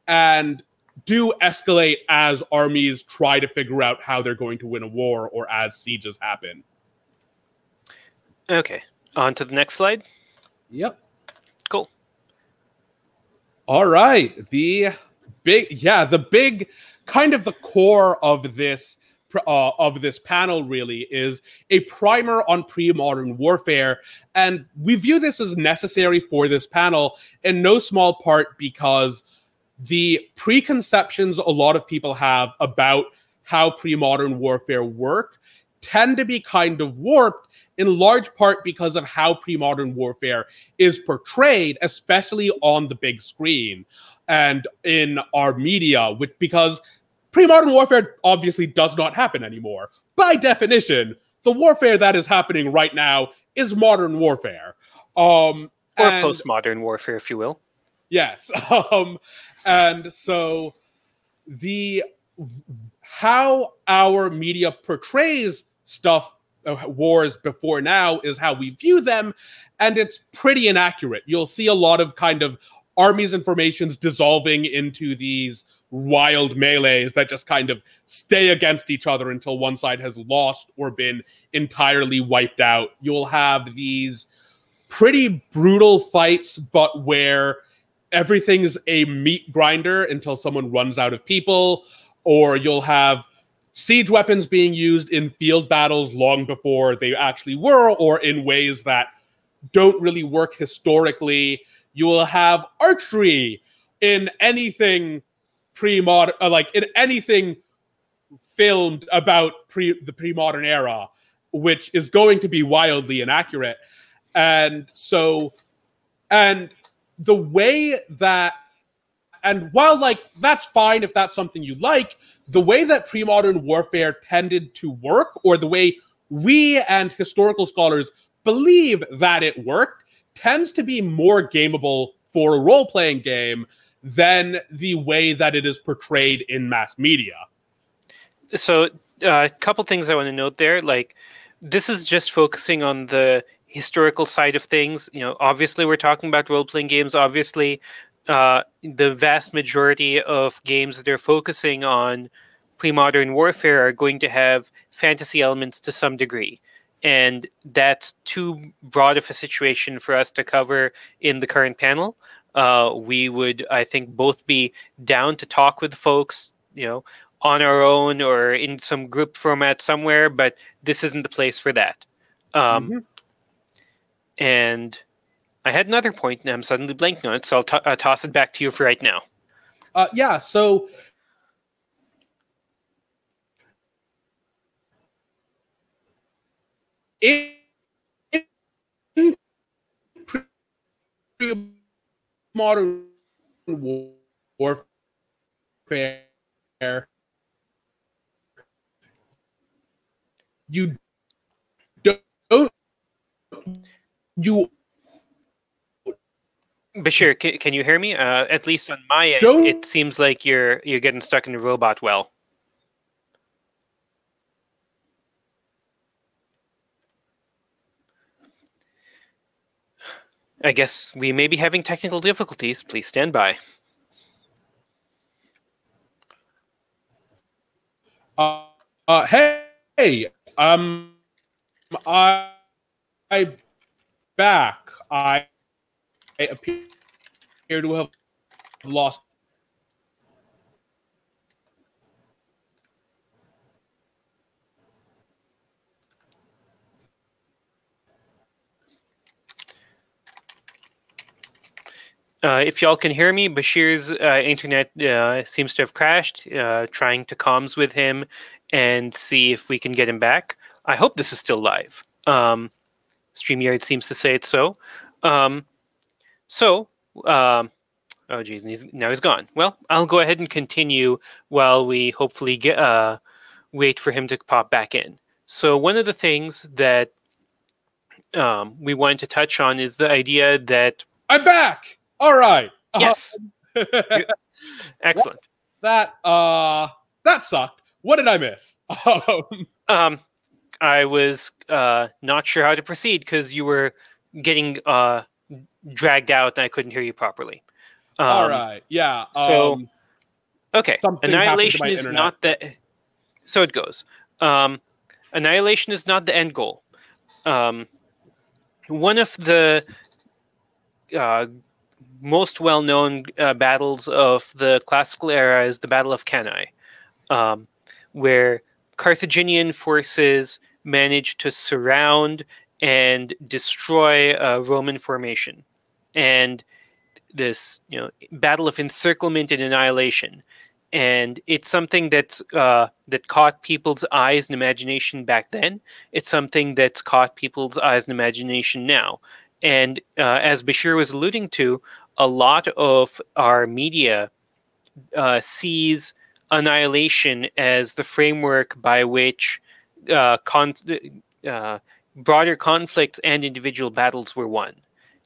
and do escalate as armies try to figure out how they're going to win a war or as sieges happen. Okay, on to the next slide. Yep. Cool. All right. The big kind of the core of this panel really is a primer on pre-modern warfare, and we view this as necessary for this panel in no small part because the preconceptions a lot of people have about how pre-modern warfare work tend to be kind of warped, in large part because of how pre-modern warfare is portrayed, especially on the big screen and in our media, because pre-modern warfare obviously does not happen anymore. By definition, the warfare that is happening right now is modern warfare. Or postmodern warfare, if you will. Yes. And so how our media portrays wars before now is how we view them, and it's pretty inaccurate. You'll see a lot of kind of armies and formations dissolving into these wild melees that just kind of stay against each other until one side has lost or been entirely wiped out. You'll have these pretty brutal fights, but where everything's a meat grinder until someone runs out of people, or you'll have siege weapons being used in field battles long before they actually were, or in ways that don't really work historically. You will have archery in anything pre-modern, in anything filmed about the pre-modern era, which is going to be wildly inaccurate. And the way that, and while that's fine if that's something you like, the way that pre-modern warfare tended to work, or the way we and historical scholars believe that it worked, tends to be more gameable for a role-playing game than the way that it is portrayed in mass media. So a couple things I want to note there. This is just focusing on the historical side of things. Obviously we're talking about role-playing games. Obviously, the vast majority of games that are focusing on pre-modern warfare are going to have fantasy elements to some degree. And that's too broad of a situation for us to cover in the current panel. We would, I think, both be down to talk with folks, on our own or in some group format somewhere, but this isn't the place for that. And I had another point, and I'm suddenly blanking on it, so I'll toss it back to you for right now. So in modern warfare, you don't. Basheer, can you hear me? At least on my end, it seems like you're getting stuck in the robot well. I guess we may be having technical difficulties. Please stand by. Hey, I back. I appear to have lost. If y'all can hear me, Basheer's internet seems to have crashed. Trying to comms with him and see if we can get him back. I hope this is still live. StreamYard seems to say it's so. Oh geez, now he's gone. Well, I'll go ahead and continue while we hopefully wait for him to pop back in. So one of the things that we wanted to touch on is the idea that I'm back. All right. yes, excellent. That sucked. What did I miss? I was not sure how to proceed because you were getting dragged out and I couldn't hear you properly. All right. Yeah. So, okay. something Annihilation happened is to my not the. So it goes. Annihilation is not the end goal. One of the most well-known battles of the classical era is the Battle of Cannae, where Carthaginian forces managed to surround and destroy a Roman formation, and this battle of encirclement and annihilation, and it's something that's that caught people's eyes and imagination back then. It's something that's caught people's eyes and imagination now, and as Basheer was alluding to, a lot of our media sees annihilation as the framework by which broader conflicts and individual battles were won.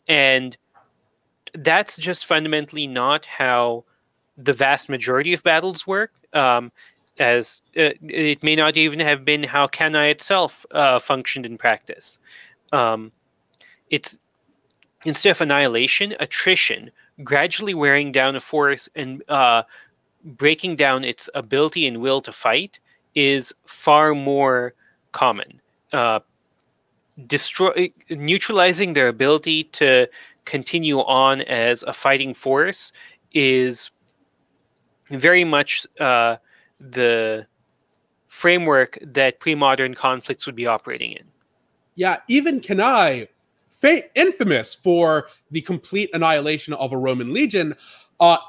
And that's just fundamentally not how the vast majority of battles work. As it may not even have been how Cannae itself functioned in practice. It's instead of annihilation, attrition, gradually wearing down a force and breaking down its ability and will to fight is far more common. Neutralizing their ability to continue on as a fighting force is very much the framework that pre-modern conflicts would be operating in. Yeah, even Cannae, infamous for the complete annihilation of a Roman legion,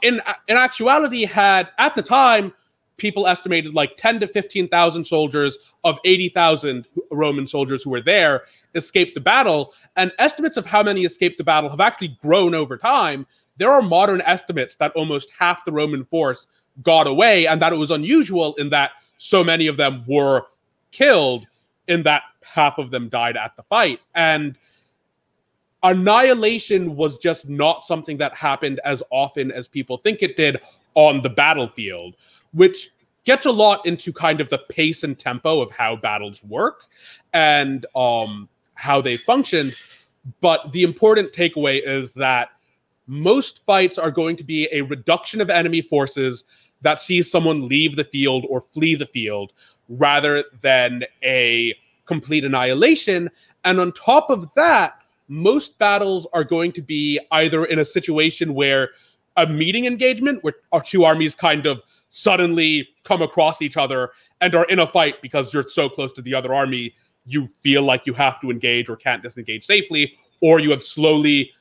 in actuality had, at the time, people estimated like 10 to 15,000 soldiers of 80,000 Roman soldiers who were there escaped the battle, and estimates of how many escaped the battle have actually grown over time. There are modern estimates that almost half the Roman force got away, and that it was unusual in that so many of them were killed, in that half of them died at the fight. And annihilation was just not something that happened as often as people think it did on the battlefield, which gets a lot into kind of the pace and tempo of how battles work and how they function. But the important takeaway is that most fights are going to be a reduction of enemy forces that sees someone leave the field or flee the field, rather than a complete annihilation. And on top of that, most battles are going to be either in a situation where a meeting engagement, where our two armies kind of suddenly come across each other and are in a fight because you're so close to the other army, you feel like you have to engage or can't disengage safely, or you have slowly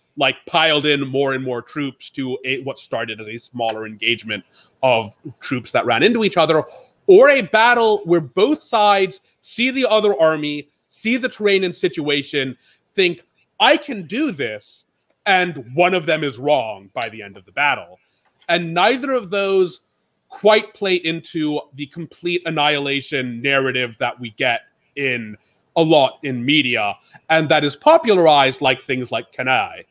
piled in more and more troops to what started as a smaller engagement of troops that ran into each other, or a battle where both sides see the other army, see the terrain and situation, think, I can do this, and one of them is wrong by the end of the battle. And neither of those quite play into the complete annihilation narrative that we get in a lot in media, and that is popularized like things like Cannae.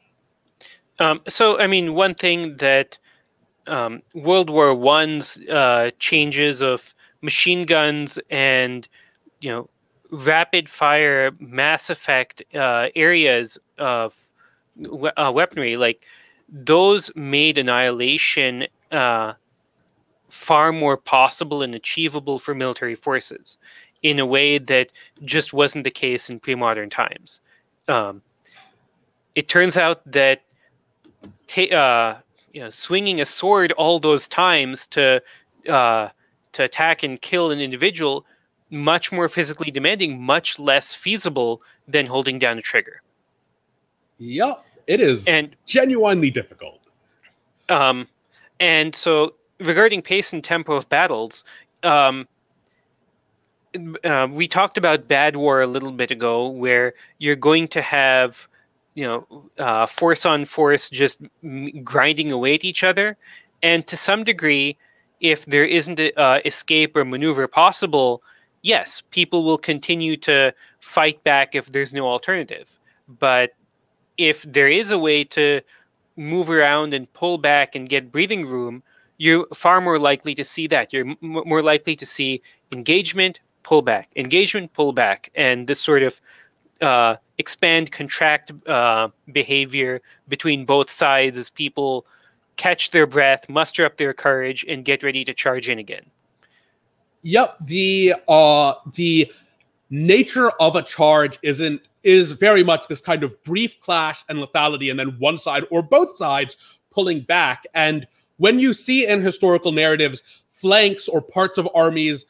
So, I mean, one thing that World War I's changes of machine guns and, rapid fire Mass Effect areas of weaponry, those made annihilation far more possible and achievable for military forces in a way that just wasn't the case in pre-modern times. It turns out that swinging a sword all those times to attack and kill an individual, much more physically demanding, much less feasible than holding down a trigger. Yep, it is genuinely difficult. And so regarding pace and tempo of battles, we talked about Bad War a little bit ago, where you're going to have force on force just grinding away at each other. And to some degree, if there isn't escape or maneuver possible, yes, people will continue to fight back if there's no alternative. But if there is a way to move around and pull back and get breathing room, you're far more likely to see that. You're more likely to see engagement, engagement, pull back, and this sort of expand, contract behavior between both sides as people catch their breath, muster up their courage, and get ready to charge in again. Yep, the nature of a charge is very much this kind of brief clash and lethality, and then one side or both sides pulling back. And when you see in historical narratives flanks or parts of armies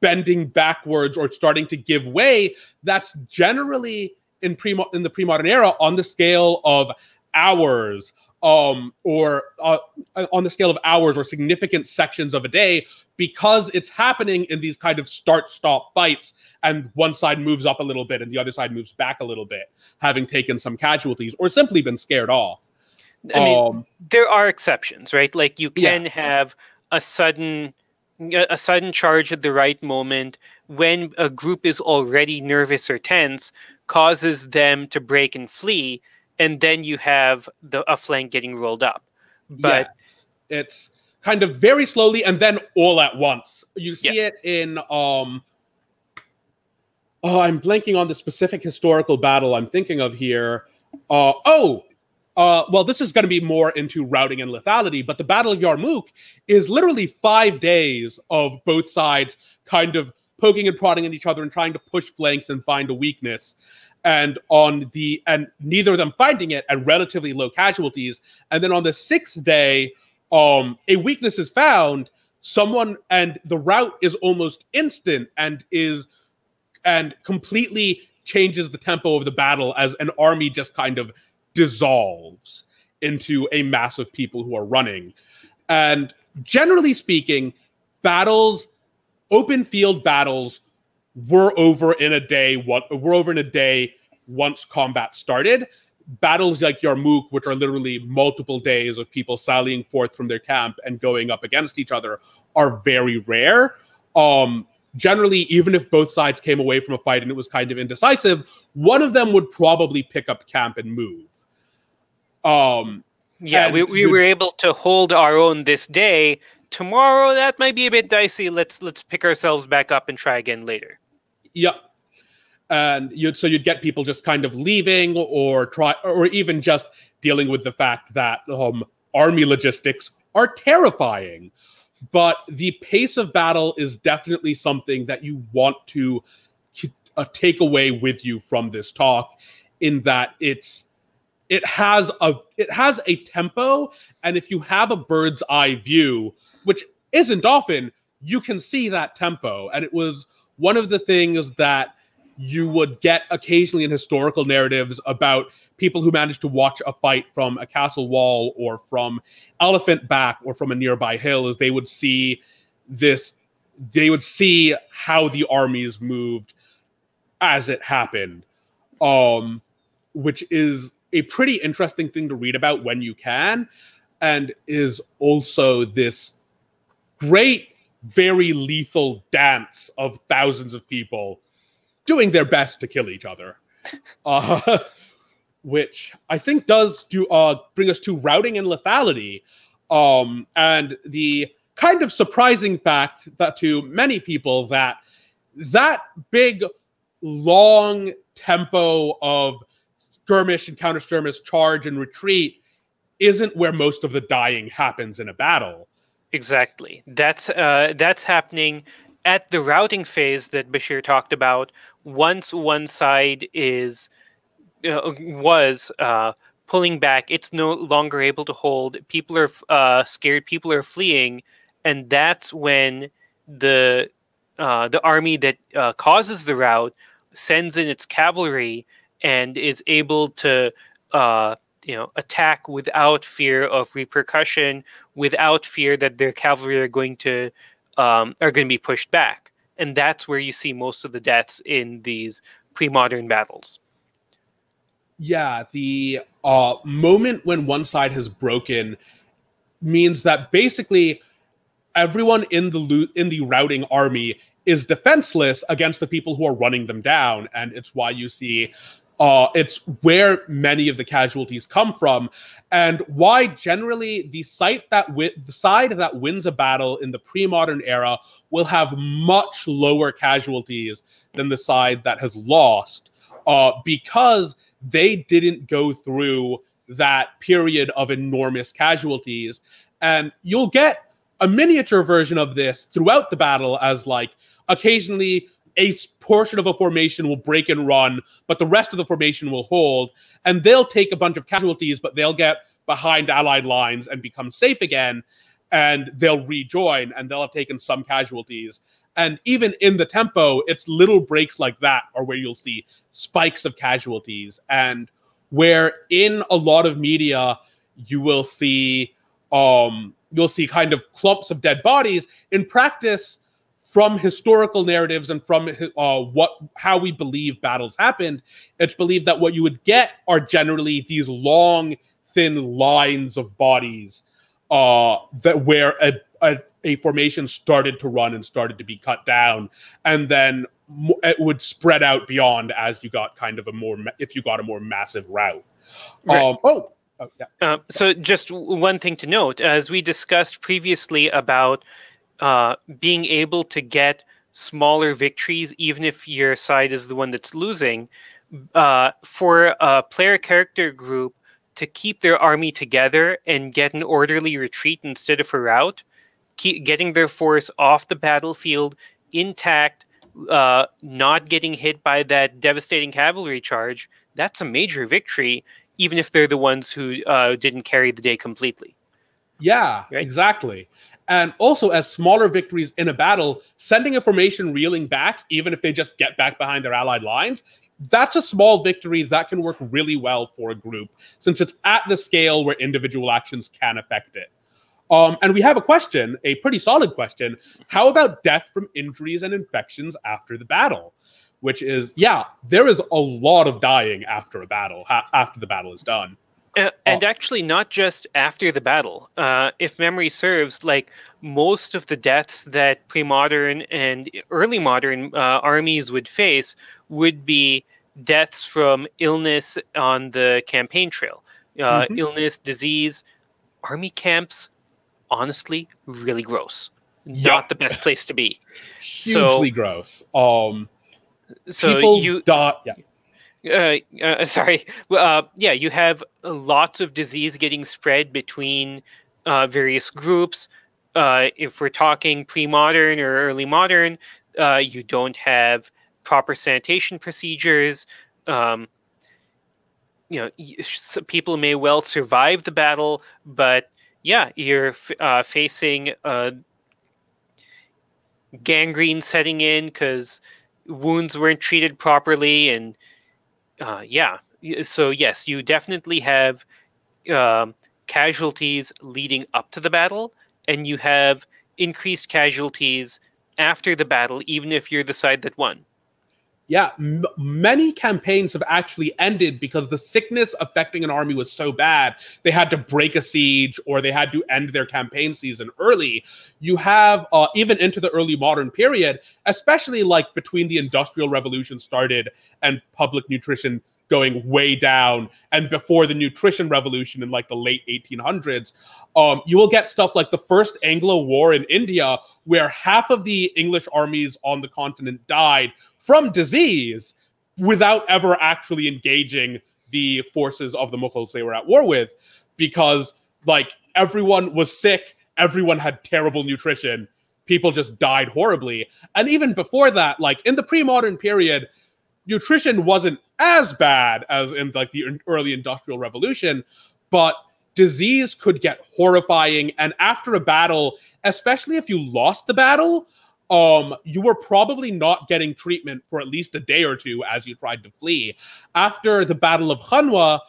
bending backwards or starting to give way, that's generally in the pre-modern era on the scale of hours, or on the scale of hours or significant sections of a day, because it's happening in these kind of start-stop fights, and one side moves up a little bit and the other side moves back a little bit, having taken some casualties or simply been scared off. I mean, there are exceptions, right? Like you can have a sudden charge at the right moment when a group is already nervous or tense, causes them to break and flee, and then you have a flank getting rolled up. But it's kind of very slowly and then all at once. You see it in I'm blanking on the specific historical battle I'm thinking of here. Well, this is going to be more into routing and lethality, but the Battle of Yarmouk is literally 5 days of both sides kind of poking and prodding at each other and trying to push flanks and find a weakness. And neither of them finding it at relatively low casualties. And then on the 6th day, a weakness is found, and the rout is almost instant and completely changes the tempo of the battle as an army just kind of dissolves into a mass of people who are running. And generally speaking, open field battles were over in a day once combat started. Battles like Yarmouk, which are literally multiple days of people sallying forth from their camp and going up against each other, are very rare. Generally, even if both sides came away from a fight and it was kind of indecisive, one of them would probably pick up camp and move. We were able to hold our own this day. Tomorrow, that might be a bit dicey. Let's pick ourselves back up and try again later. Yep. And you'd get people just kind of leaving or even just dealing with the fact that army logistics are terrifying. But the pace of battle is definitely something that you want to take away with you from this talk, in that it has a tempo, and if you have a bird's eye view, which isn't often, you can see that tempo. And it was one of the things that you would get occasionally in historical narratives about people who managed to watch a fight from a castle wall or from Elephant Back or from a nearby hill, is they would see how the armies moved as it happened, which is a pretty interesting thing to read about when you can, and is also this great, very lethal dance of thousands of people doing their best to kill each other, which I think does bring us to routing and lethality, and the kind of surprising fact that to many people that big, long tempo of skirmish and counter-skirmish, charge and retreat isn't where most of the dying happens in a battle. Exactly. That's happening at the routing phase that Basheer talked about. Once one side was pulling back, it's no longer able to hold. People are scared. People are fleeing, and that's when the army that causes the rout sends in its cavalry and is able to attack without fear of repercussion, without fear that their cavalry are going to be pushed back. And that's where you see most of the deaths in these pre-modern battles. Yeah, the moment when one side has broken means that basically everyone in the routing army is defenseless against the people who are running them down, and it's why you see It's where many of the casualties come from, and why generally the side that wins a battle in the pre-modern era will have much lower casualties than the side that has lost, because they didn't go through that period of enormous casualties. And you'll get a miniature version of this throughout the battle, as like occasionally a portion of a formation will break and run, but the rest of the formation will hold, and they'll take a bunch of casualties, but they'll get behind allied lines and become safe again, and they'll rejoin, and they'll have taken some casualties. And even in the tempo, it's little breaks like that are where you'll see spikes of casualties, and where in a lot of media you will see kind of clumps of dead bodies. In practice, from historical narratives and from how we believe battles happened, it's believed that what you would get are generally these long, thin lines of bodies that where a formation started to run and started to be cut down, and then it would spread out beyond as you got kind of if you got a more massive rout. Right. Yeah. So just one thing to note, as we discussed previously about being able to get smaller victories, even if your side is the one that's losing, for a player character group to keep their army together and get an orderly retreat instead of a rout, getting their force off the battlefield intact, not getting hit by that devastating cavalry charge, that's a major victory, even if they're the ones who didn't carry the day completely. Yeah, right? Exactly. And also, as smaller victories in a battle, sending a formation reeling back, even if they just get back behind their allied lines, that's a small victory that can work really well for a group, since it's at the scale where individual actions can affect it. And we have a question, a pretty solid question. How about death from injuries and infections after the battle? Which is, yeah, there is a lot of dying after a battle, after the battle is done. And actually, not just after the battle. If memory serves, like most of the deaths that pre-modern and early modern armies would face would be deaths from illness on the campaign trail. Illness, disease, army camps, honestly, really gross. Not the best place to be. Hugely gross. So people you sorry. Yeah, you have lots of disease getting spread between various groups. If we're talking pre-modern or early modern, you don't have proper sanitation procedures. So people may well survive the battle, but yeah, you're facing gangrene setting in because wounds weren't treated properly, and so yes, you definitely have casualties leading up to the battle, and you have increased casualties after the battle, even if you're the side that won. Yeah, many campaigns have actually ended because the sickness affecting an army was so bad, they had to break a siege or they had to end their campaign season early. You have, even into the early modern period, especially like between the Industrial Revolution started and public nutrition going way down, and before the nutrition revolution in like the late 1800s, you will get stuff like the First Anglo War in India, where half of the English armies on the continent died from disease without ever actually engaging the forces of the Mughals they were at war with, because like everyone was sick, everyone had terrible nutrition, people just died horribly. And even before that, like in the pre-modern period, nutrition wasn't as bad as in like the early Industrial Revolution, but disease could get horrifying. And after a battle, especially if you lost the battle, you were probably not getting treatment for at least a day or two as you tried to flee. After the Battle of Hanwa,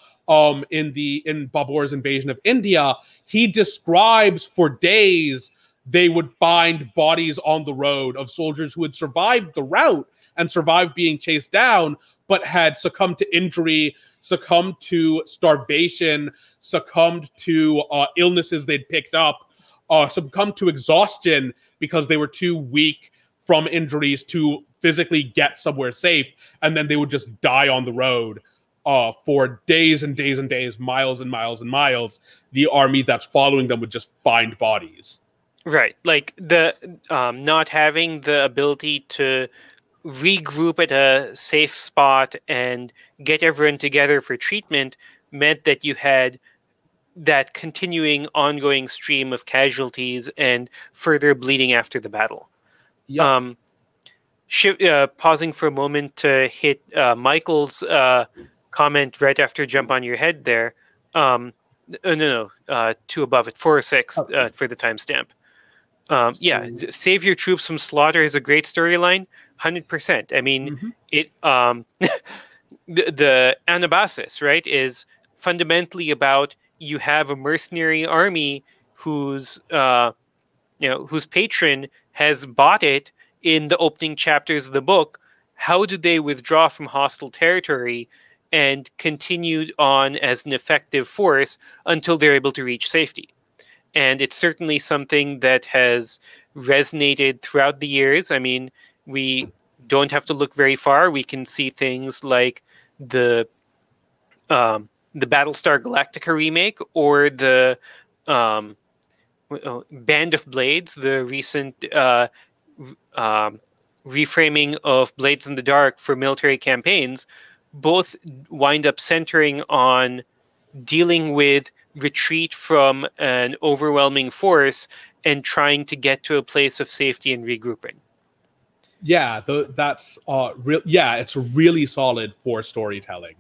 in Babur's invasion of India, he describes for days they would find bodies on the road of soldiers who had survived the rout and survived being chased down, but had succumbed to injury, succumbed to starvation, succumbed to illnesses they'd picked up, succumbed to exhaustion because they were too weak from injuries to physically get somewhere safe, and then they would just die on the road. for days and days and days, miles and miles and miles, the army that's following them would just find bodies. Right. Like the not having the ability to regroup at a safe spot and get everyone together for treatment meant that you had that continuing ongoing stream of casualties and further bleeding after the battle. Yep. Pausing for a moment to hit Michael's comment right after Jump on Your Head there. Two above it, 4 or 6 for the timestamp. Save your troops from slaughter is a great storyline, 100%. I mean, it the Anabasis, right, is fundamentally about you have a mercenary army whose patron has bought it in the opening chapters of the book. How do they withdraw from hostile territory and continued on as an effective force until they're able to reach safety? And it's certainly something that has resonated throughout the years. I mean, we don't have to look very far. We can see things like the Battlestar Galactica remake or the Band of Blades, the recent reframing of Blades in the Dark for military campaigns. Both wind up centering on dealing with retreat from an overwhelming force and trying to get to a place of safety and regrouping. Yeah, that's real. Yeah, it's really solid for storytelling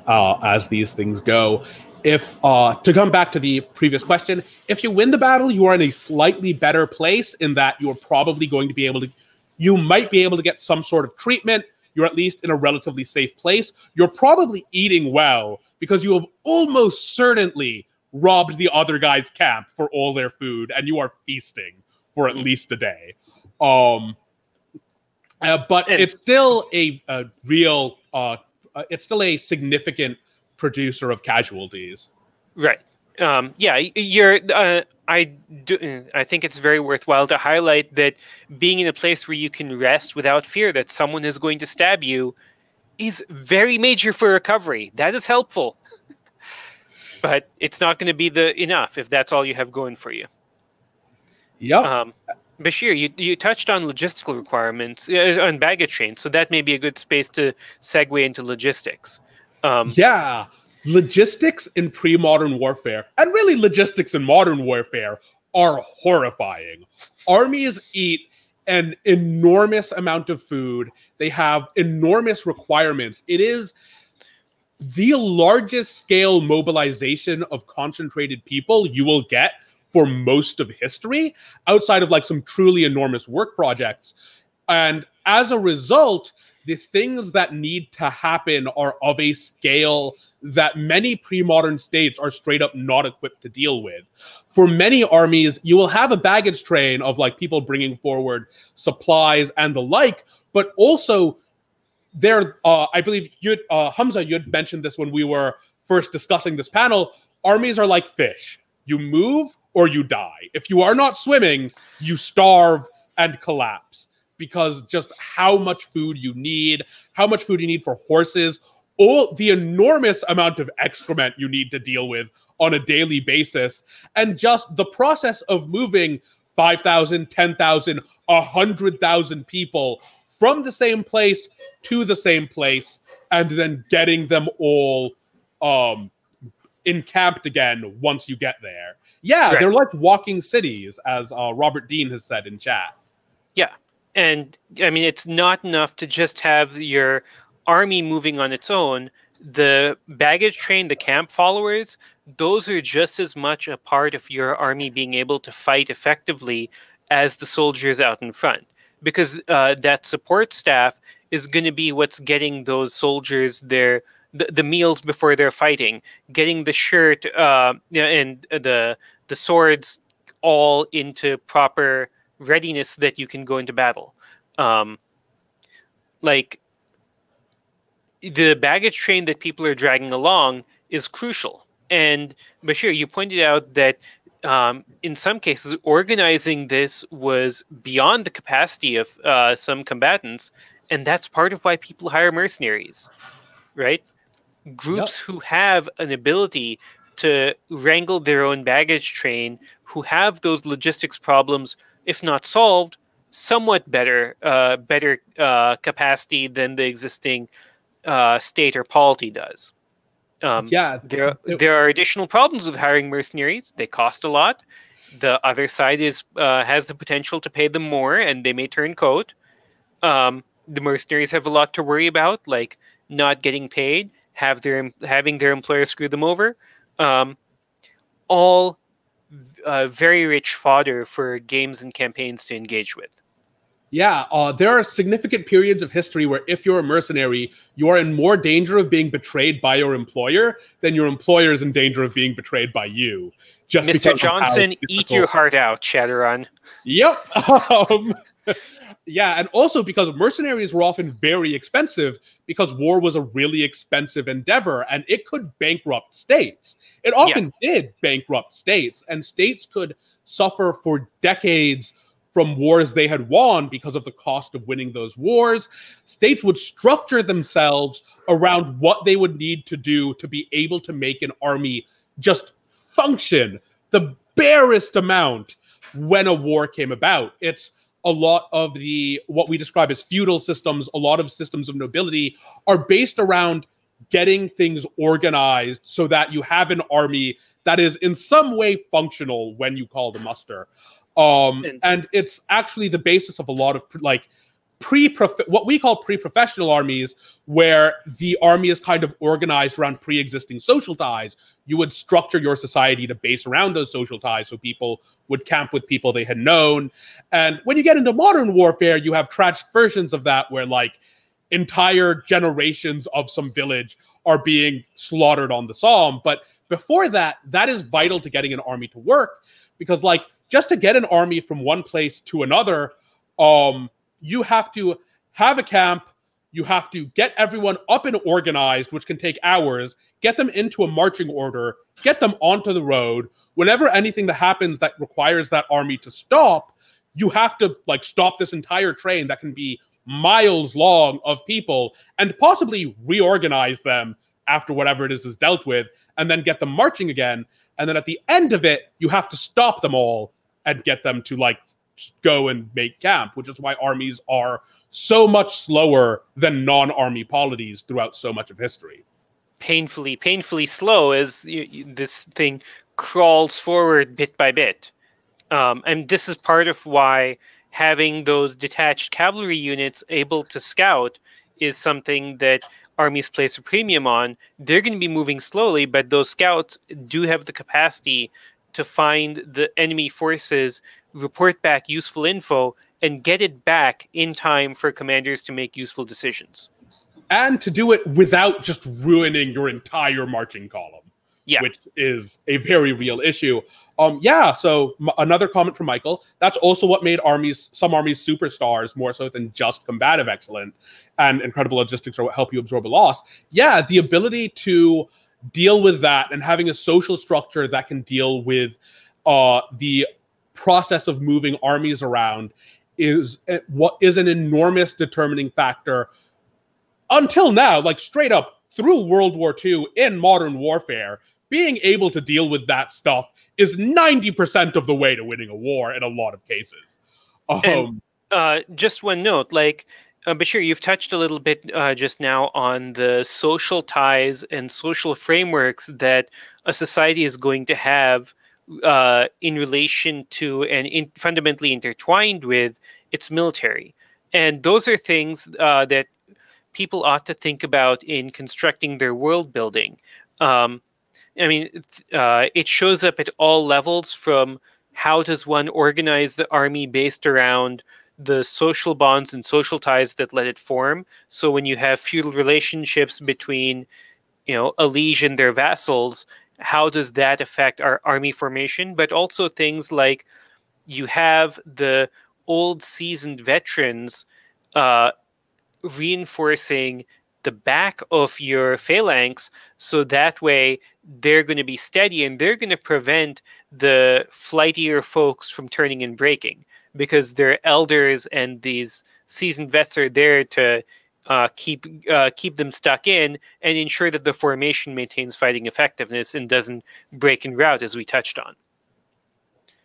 as these things go. If to come back to the previous question, if you win the battle, you are in a slightly better place in that you're probably going to be able to. You might be able to get some sort of treatment. You're at least in a relatively safe place. You're probably eating well because you have almost certainly robbed the other guy's camp for all their food, and you are feasting for at least a day. But it's still a real, it's still a significant producer of casualties. Right. I think it's very worthwhile to highlight that being in a place where you can rest without fear that someone is going to stab you is very major for recovery. That is helpful. But it's not going to be enough if that's all you have going for you. Yep. Basheer, you touched on logistical requirements on baggage trains, so that may be a good space to segue into logistics. Logistics in pre-modern warfare, and really logistics in modern warfare, are horrifying. Armies eat an enormous amount of food. They have enormous requirements. It is the largest scale mobilization of concentrated people you will get for most of history, outside of like some truly enormous work projects. And as a result, the things that need to happen are of a scale that many pre-modern states are straight up not equipped to deal with. For many armies, you will have a baggage train of like people bringing forward supplies and the like, but also there, I believe Humza, you'd mentioned this when we were first discussing this panel, armies are like fish. You move or you die. If you are not swimming, you starve and collapse. Because just how much food you need for horses, all the enormous amount of excrement you need to deal with on a daily basis, and just the process of moving 5,000, 10,000, 100,000 people from the same place to the same place, and then getting them all encamped again once you get there. Yeah, right. They're like walking cities, as Robert Dean has said in chat. Yeah. And I mean, it's not enough to just have your army moving on its own. The baggage train, the camp followers, those are just as much a part of your army being able to fight effectively as the soldiers out in front. Because that support staff is going to be what's getting those soldiers the meals before they're fighting, getting the shirt and the swords all into proper readiness so that you can go into battle. Like the baggage train that people are dragging along is crucial. And Basheer, you pointed out that in some cases organizing this was beyond the capacity of some combatants, and that's part of why people hire mercenaries, right? groups who have an ability to wrangle their own baggage train, who have those logistics problems, if not solved, somewhat better capacity than the existing state or polity does. There are additional problems with hiring mercenaries. They cost a lot. The other side has the potential to pay them more, and they may turn coat. The mercenaries have a lot to worry about, like not getting paid, having their employer screw them over. All very rich fodder for games and campaigns to engage with. Yeah, there are significant periods of history where if you're a mercenary, you are in more danger of being betrayed by your employer than your employer is in danger of being betrayed by you. Just Mr. Johnson, eat your heart out, Shadowrun. Yep. Yeah, and also because mercenaries were often very expensive because war was a really expensive endeavor and it could bankrupt states. It often did bankrupt states, and states could suffer for decades from wars they had won because of the cost of winning those wars. States would structure themselves around what they would need to do to be able to make an army just function the barest amount when a war came about. It's a lot of what we describe as feudal systems, a lot of systems of nobility are based around getting things organized so that you have an army that is in some way functional when you call the muster. And it's actually the basis of a lot of what we call pre-professional armies, where the army is kind of organized around pre-existing social ties. You would structure your society to base around those social ties, so people would camp with people they had known. And when you get into modern warfare, you have tragic versions of that where like entire generations of some village are being slaughtered on the Somme. But before that, that is vital to getting an army to work, because like just to get an army from one place to another, you have to have a camp, you have to get everyone up and organized, which can take hours, get them into a marching order, get them onto the road. Whenever anything that happens that requires that army to stop, you have to like stop this entire train that can be miles long of people and possibly reorganize them after whatever it is dealt with, and then get them marching again. And then at the end of it, you have to stop them all and get them to like go and make camp, which is why armies are so much slower than non-army polities throughout so much of history. Painfully slow as this thing crawls forward bit by bit. And this is part of why having those detached cavalry units able to scout is something that armies place a premium on. They're going to be moving slowly, but those scouts do have the capacity to find the enemy forces, report back useful info, and get it back in time for commanders to make useful decisions. And to do it without just ruining your entire marching column, which is a very real issue. So another comment from Michael, that's also what made some armies superstars more so than just combative excellent, and incredible logistics are what help you absorb a loss. Yeah, the ability to deal with that and having a social structure that can deal with the process of moving armies around is what is an enormous determining factor until now, like straight up through World War II in modern warfare. Being able to deal with that stuff is 90% of the way to winning a war in a lot of cases. Just one note, like, Basheer, you've touched a little bit just now on the social ties and social frameworks that a society is going to have in relation to and fundamentally intertwined with its military. And those are things that people ought to think about in constructing their world building. It shows up at all levels, from how does one organize the army based around the social bonds and social ties that let it form. So when you have feudal relationships between, a liege and their vassals, how does that affect our army formation? But also things like you have the old seasoned veterans reinforcing the back of your phalanx, so that way they're going to be steady and they're going to prevent the flightier folks from turning and breaking, because their elders and these seasoned vets are there to keep them stuck in and ensure that the formation maintains fighting effectiveness and doesn't break and rout, as we touched on.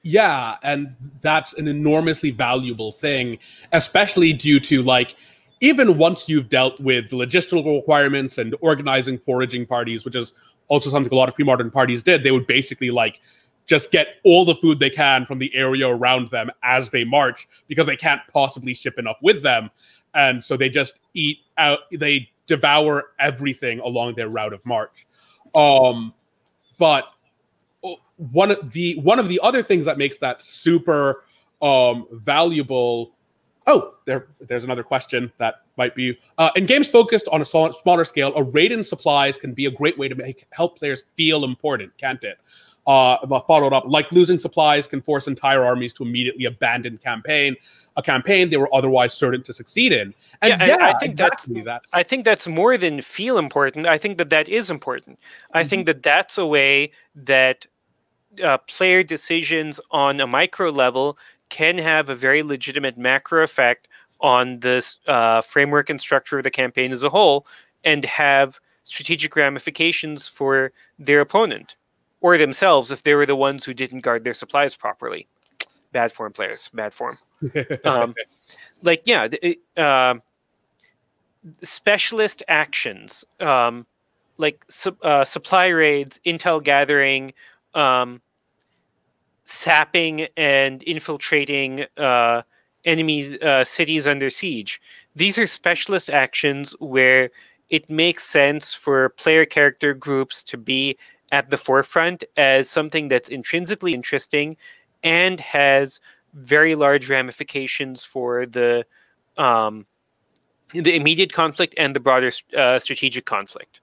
Yeah, and that's an enormously valuable thing, especially due to, like, even once you've dealt with logistical requirements and organizing foraging parties, which is also something a lot of pre-modern parties did, they would basically, like, just get all the food they can from the area around them as they march, because they can't possibly ship enough with them. And so they just eat out, they devour everything along their route of march. But one of the other things that makes that super valuable. Oh, there's another question that might be in games focused on a smaller scale. A raid in supplies can be a great way to help players feel important, can't it? Followed up, like losing supplies can force entire armies to immediately abandon a campaign they were otherwise certain to succeed in. And I think I think that's more than feel important. I think that is important. I think that that's a way that player decisions on a micro level can have a very legitimate macro effect on the framework and structure of the campaign as a whole, and have strategic ramifications for their opponent or themselves if they were the ones who didn't guard their supplies properly. Bad form, players. Bad form. Specialist actions, supply raids, intel gathering, sapping and infiltrating enemies' cities under siege. These are specialist actions where it makes sense for player character groups to be at the forefront as something that's intrinsically interesting and has very large ramifications for the immediate conflict and the broader strategic conflict.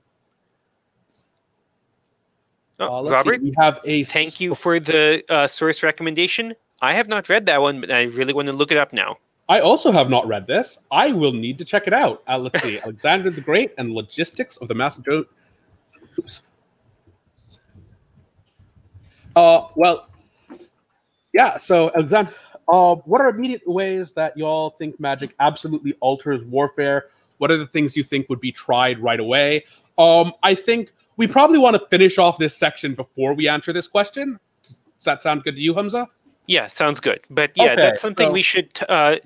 Robert, we have thank you for the source recommendation. I have not read that one, but I really want to look it up now. I also have not read this. I will need to check it out. Let's see. Alexander the Great and Logistics of the Macedonian. Oops. Well, yeah, so Alexander, what are immediate ways that y'all think Magic absolutely alters warfare? What are the things you think would be tried right away? I think we probably want to finish off this section before we answer this question. Does that sound good to you, Humza? Yeah, sounds good. But yeah, okay, that's something we should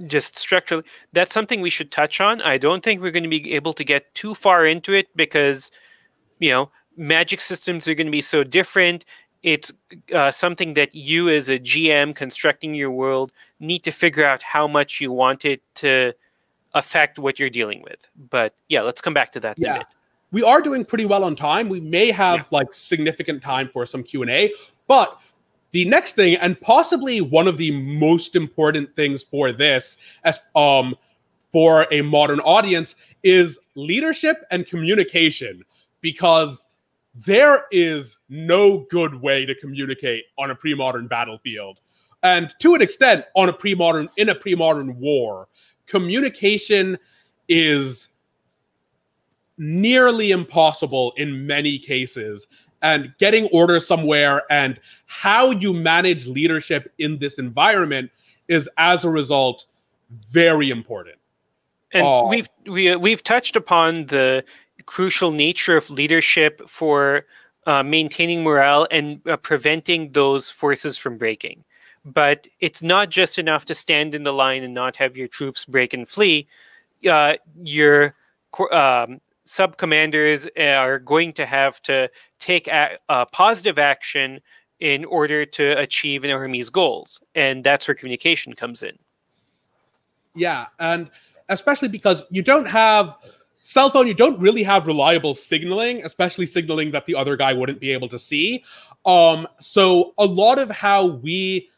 just structurally, that's something we should touch on. I don't think we're going to be able to get too far into it because, Magic systems are going to be so different. It's something that you as a GM constructing your world need to figure out how much you want it to affect what you're dealing with. But yeah, let's come back to that in a bit. We are doing pretty well on time. We may have significant time for some Q&A, but the next thing, and possibly one of the most important things for this, as for a modern audience, is leadership and communication, because there is no good way to communicate on a pre-modern battlefield. And to an extent, in a pre-modern war, communication is nearly impossible in many cases. And getting orders somewhere and how you manage leadership in this environment is, as a result, very important. And we've touched upon the crucial nature of leadership for maintaining morale and preventing those forces from breaking. But it's not just enough to stand in the line and not have your troops break and flee. Your sub-commanders are going to have to take positive action in order to achieve an army's goals. And that's where communication comes in. Yeah, and especially because you don't have cell phone, you don't really have reliable signaling, especially signaling that the other guy wouldn't be able to see. So a lot of how we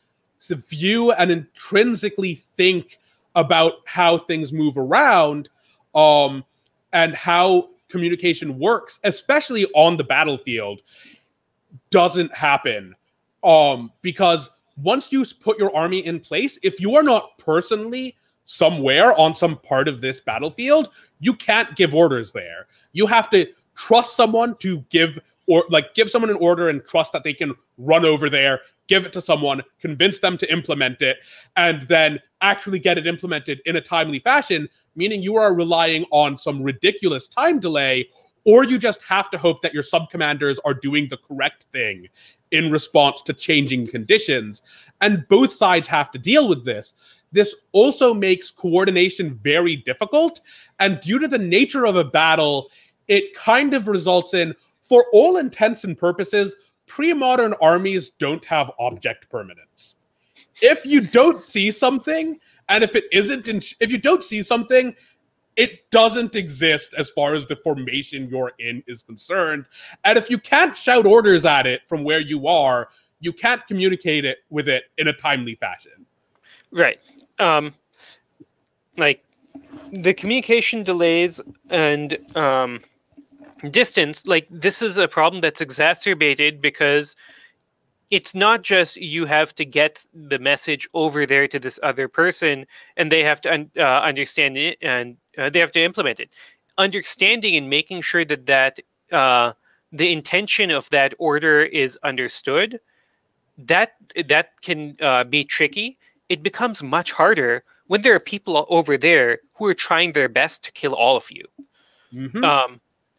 view and intrinsically think about how things move around and how communication works, especially on the battlefield, doesn't happen. Because once you put your army in place, if you are not personally somewhere on some part of this battlefield, you can't give orders there. You have to trust someone to give or like give someone an order and trust that they can run over there, give it to someone, convince them to implement it, and then actually get it implemented in a timely fashion, meaning you are relying on some ridiculous time delay, or you just have to hope that your sub-commanders are doing the correct thing in response to changing conditions. And both sides have to deal with this. This also makes coordination very difficult, and due to the nature of a battle, it kind of results in, for all intents and purposes, pre-modern armies don't have object permanence. If you don't see something, and if you don't see something, it doesn't exist as far as the formation you're in is concerned. And if you can't shout orders at it from where you are, you can't communicate it with it in a timely fashion. Right. Like the communication delays and distance, like this is a problem that's exacerbated because it's not just you have to get the message over there to this other person and they have to understand it and they have to implement it. Understanding and making sure that the intention of that order is understood, that can be tricky. It becomes much harder when there are people over there who are trying their best to kill all of you. Mm-hmm.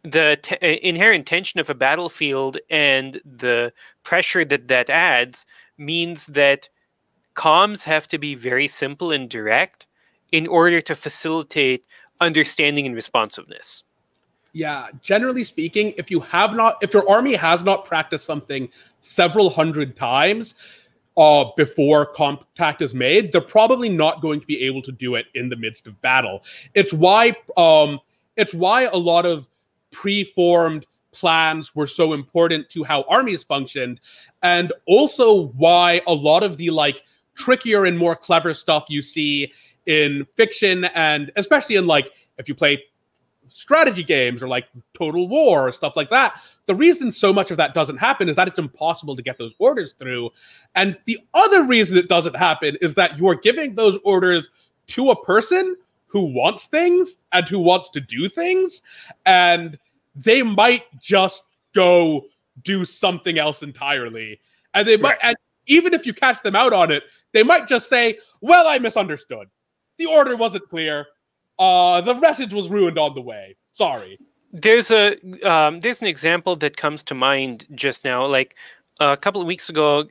The inherent tension of a battlefield and the pressure that adds means that comms have to be very simple and direct in order to facilitate understanding and responsiveness. Yeah, generally speaking, if your army has not practiced something several hundred times before contact is made, they're probably not going to be able to do it in the midst of battle. It's why a lot of pre-formed plans were so important to how armies functioned, and also why a lot of the like trickier and more clever stuff you see in fiction, and especially in like if you play strategy games or like Total War or stuff like that, the reason so much of that doesn't happen is that it's impossible to get those orders through. And the other reason it doesn't happen is that you're giving those orders to a person who wants things and who wants to do things, and they might just go do something else entirely. And they might, and even if you catch them out on it, they might just say, well, I misunderstood. The order wasn't clear. The message was ruined on the way. Sorry. There's an example that comes to mind just now. Like a couple of weeks ago,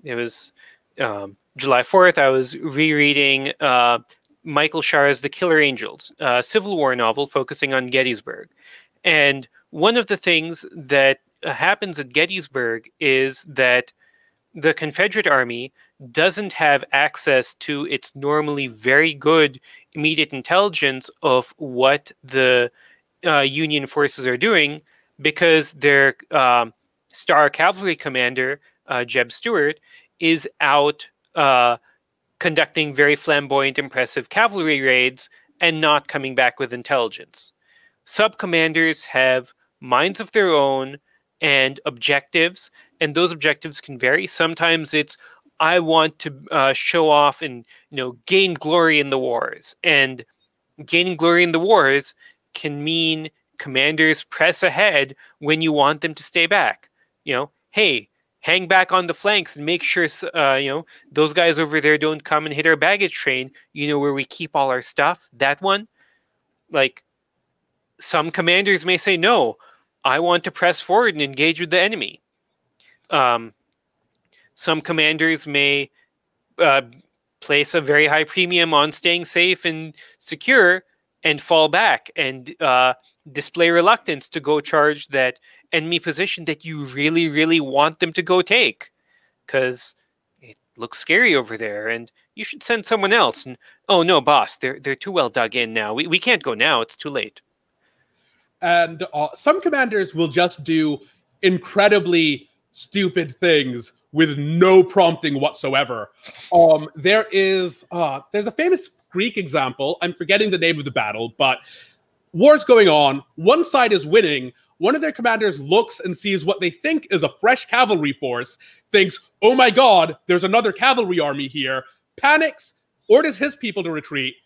it was July 4th, I was rereading Michael Shar's The Killer Angels, a Civil War novel focusing on Gettysburg. And one of the things that happens at Gettysburg is that the Confederate Army doesn't have access to its normally very good immediate intelligence of what the Union forces are doing, because their star cavalry commander, Jeb Stuart, is out conducting very flamboyant, impressive cavalry raids and not coming back with intelligence. Sub-commanders have minds of their own and objectives, and those objectives can vary. Sometimes it's, I want to show off and gain glory in the wars. And gaining glory in the wars can mean commanders press ahead when you want them to stay back. Hey, hang back on the flanks and make sure those guys over there don't come and hit our baggage train. Where we keep all our stuff. That one, like, some commanders may say, no, I want to press forward and engage with the enemy. Some commanders may place a very high premium on staying safe and secure and fall back and display reluctance to go charge that enemy position that you really, really want them to go take, because it looks scary over there and you should send someone else. And, oh no, boss, they're too well dug in now. We can't go now. It's too late. And some commanders will just do incredibly stupid things with no prompting whatsoever. There's a famous Greek example. I'm forgetting the name of the battle, but war's going on. One side is winning. One of their commanders looks and sees what they think is a fresh cavalry force, thinks, oh my God, there's another cavalry army here, panics, orders his people to retreat.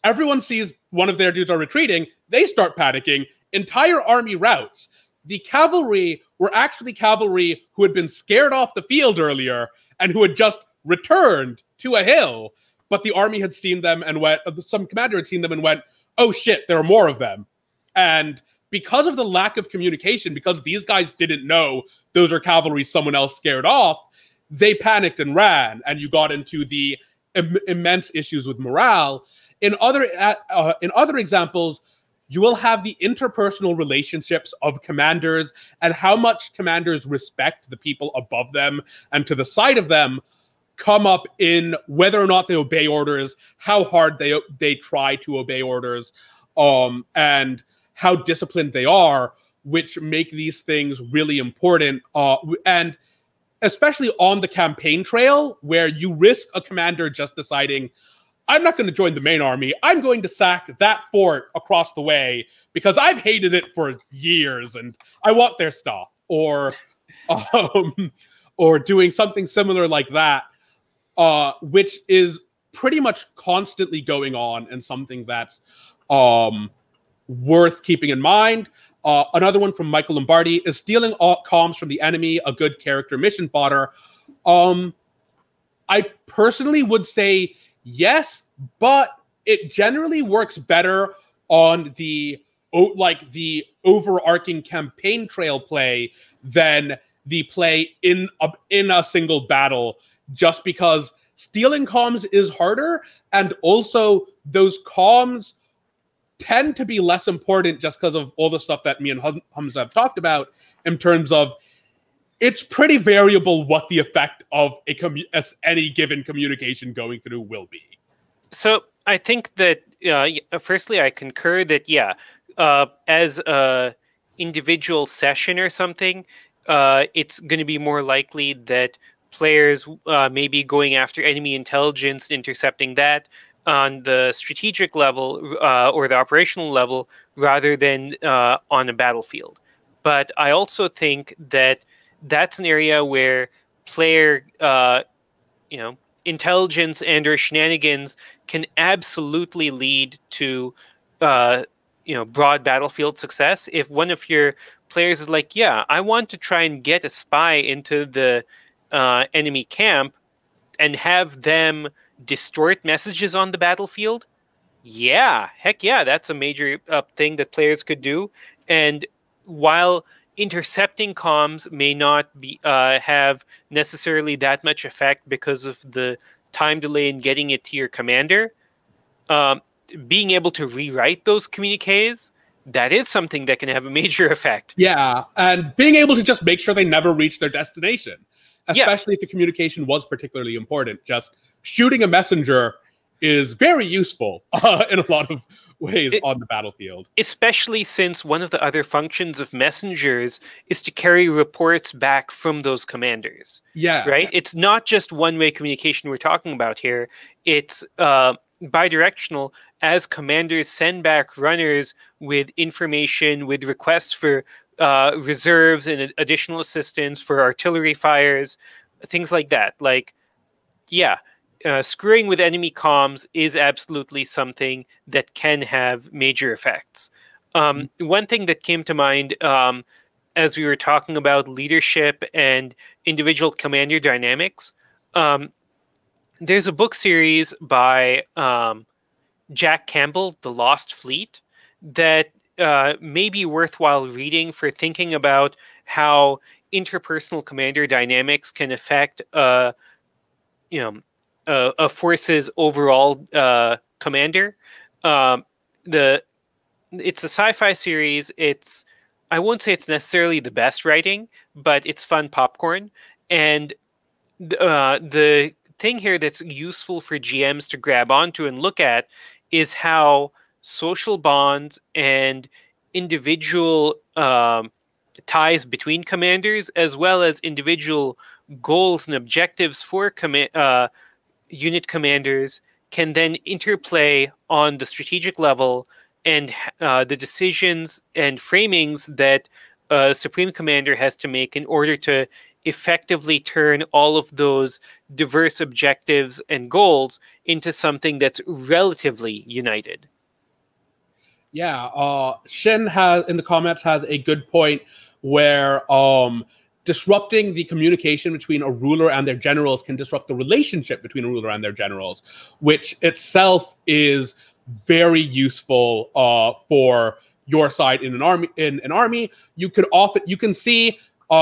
Everyone sees one of their dudes are retreating. They start panicking. Entire army routes. The cavalry were actually cavalry who had been scared off the field earlier and who had just returned to a hill. But the army had seen them and some commander had seen them and went, oh shit, there are more of them. And because of the lack of communication, because these guys didn't know those are cavalry someone else scared off, they panicked and ran, and you got into the immense issues with morale. In other examples, you will have the interpersonal relationships of commanders and how much commanders respect the people above them and to the side of them come up in whether or not they obey orders, how hard they try to obey orders, and how disciplined they are, which make these things really important. And especially on the campaign trail, where you risk a commander just deciding, I'm not going to join the main army. I'm going to sack that fort across the way because I've hated it for years and I want their stuff. Or doing something similar like that, which is pretty much constantly going on and something that's worth keeping in mind. Another one from Michael Lombardi is stealing all comms from the enemy, a good character mission fodder. I personally would say yes, but it generally works better on the overarching campaign trail play than the play in a single battle, just because stealing comms is harder, and also those comms tend to be less important just because of all the stuff that me and Humza have talked about in terms of it's pretty variable what the effect of any given communication going through will be. So I think that, firstly, I concur that, as a individual session or something, it's going to be more likely that players may be going after enemy intelligence, intercepting that on the strategic level or the operational level rather than on a battlefield. But I also think that that's an area where player, intelligence and or shenanigans can absolutely lead to, broad battlefield success. If one of your players is like, yeah, I want to try and get a spy into the enemy camp and have them distort messages on the battlefield, heck yeah, that's a major thing that players could do. And while intercepting comms may not be have necessarily that much effect because of the time delay in getting it to your commander, being able to rewrite those communiques, that is something that can have a major effect. Yeah, and being able to just make sure they never reach their destination, especially if the communication was particularly important. Just shooting a messenger is very useful in a lot of ways on the battlefield. Especially since one of the other functions of messengers is to carry reports back from those commanders. Yeah. Right? It's not just one-way communication we're talking about here. It's bidirectional, as commanders send back runners with information, with requests for reserves and additional assistance for artillery fires, things like that. Screwing with enemy comms is absolutely something that can have major effects. One thing that came to mind as we were talking about leadership and individual commander dynamics, there's a book series by Jack Campbell, The Lost Fleet, that may be worthwhile reading for thinking about how interpersonal commander dynamics can affect a force's overall commander. It's a sci-fi series. I won't say it's necessarily the best writing, but it's fun popcorn. And the thing here that's useful for GMs to grab onto and look at is how social bonds and individual ties between commanders, as well as individual goals and objectives for unit commanders, can then interplay on the strategic level, and the decisions and framings that a Supreme Commander has to make in order to effectively turn all of those diverse objectives and goals into something that's relatively united. Yeah, Shin in the comments has a good point where disrupting the communication between a ruler and their generals can disrupt the relationship between a ruler and their generals, which itself is very useful for your side in an army. In an army, you can see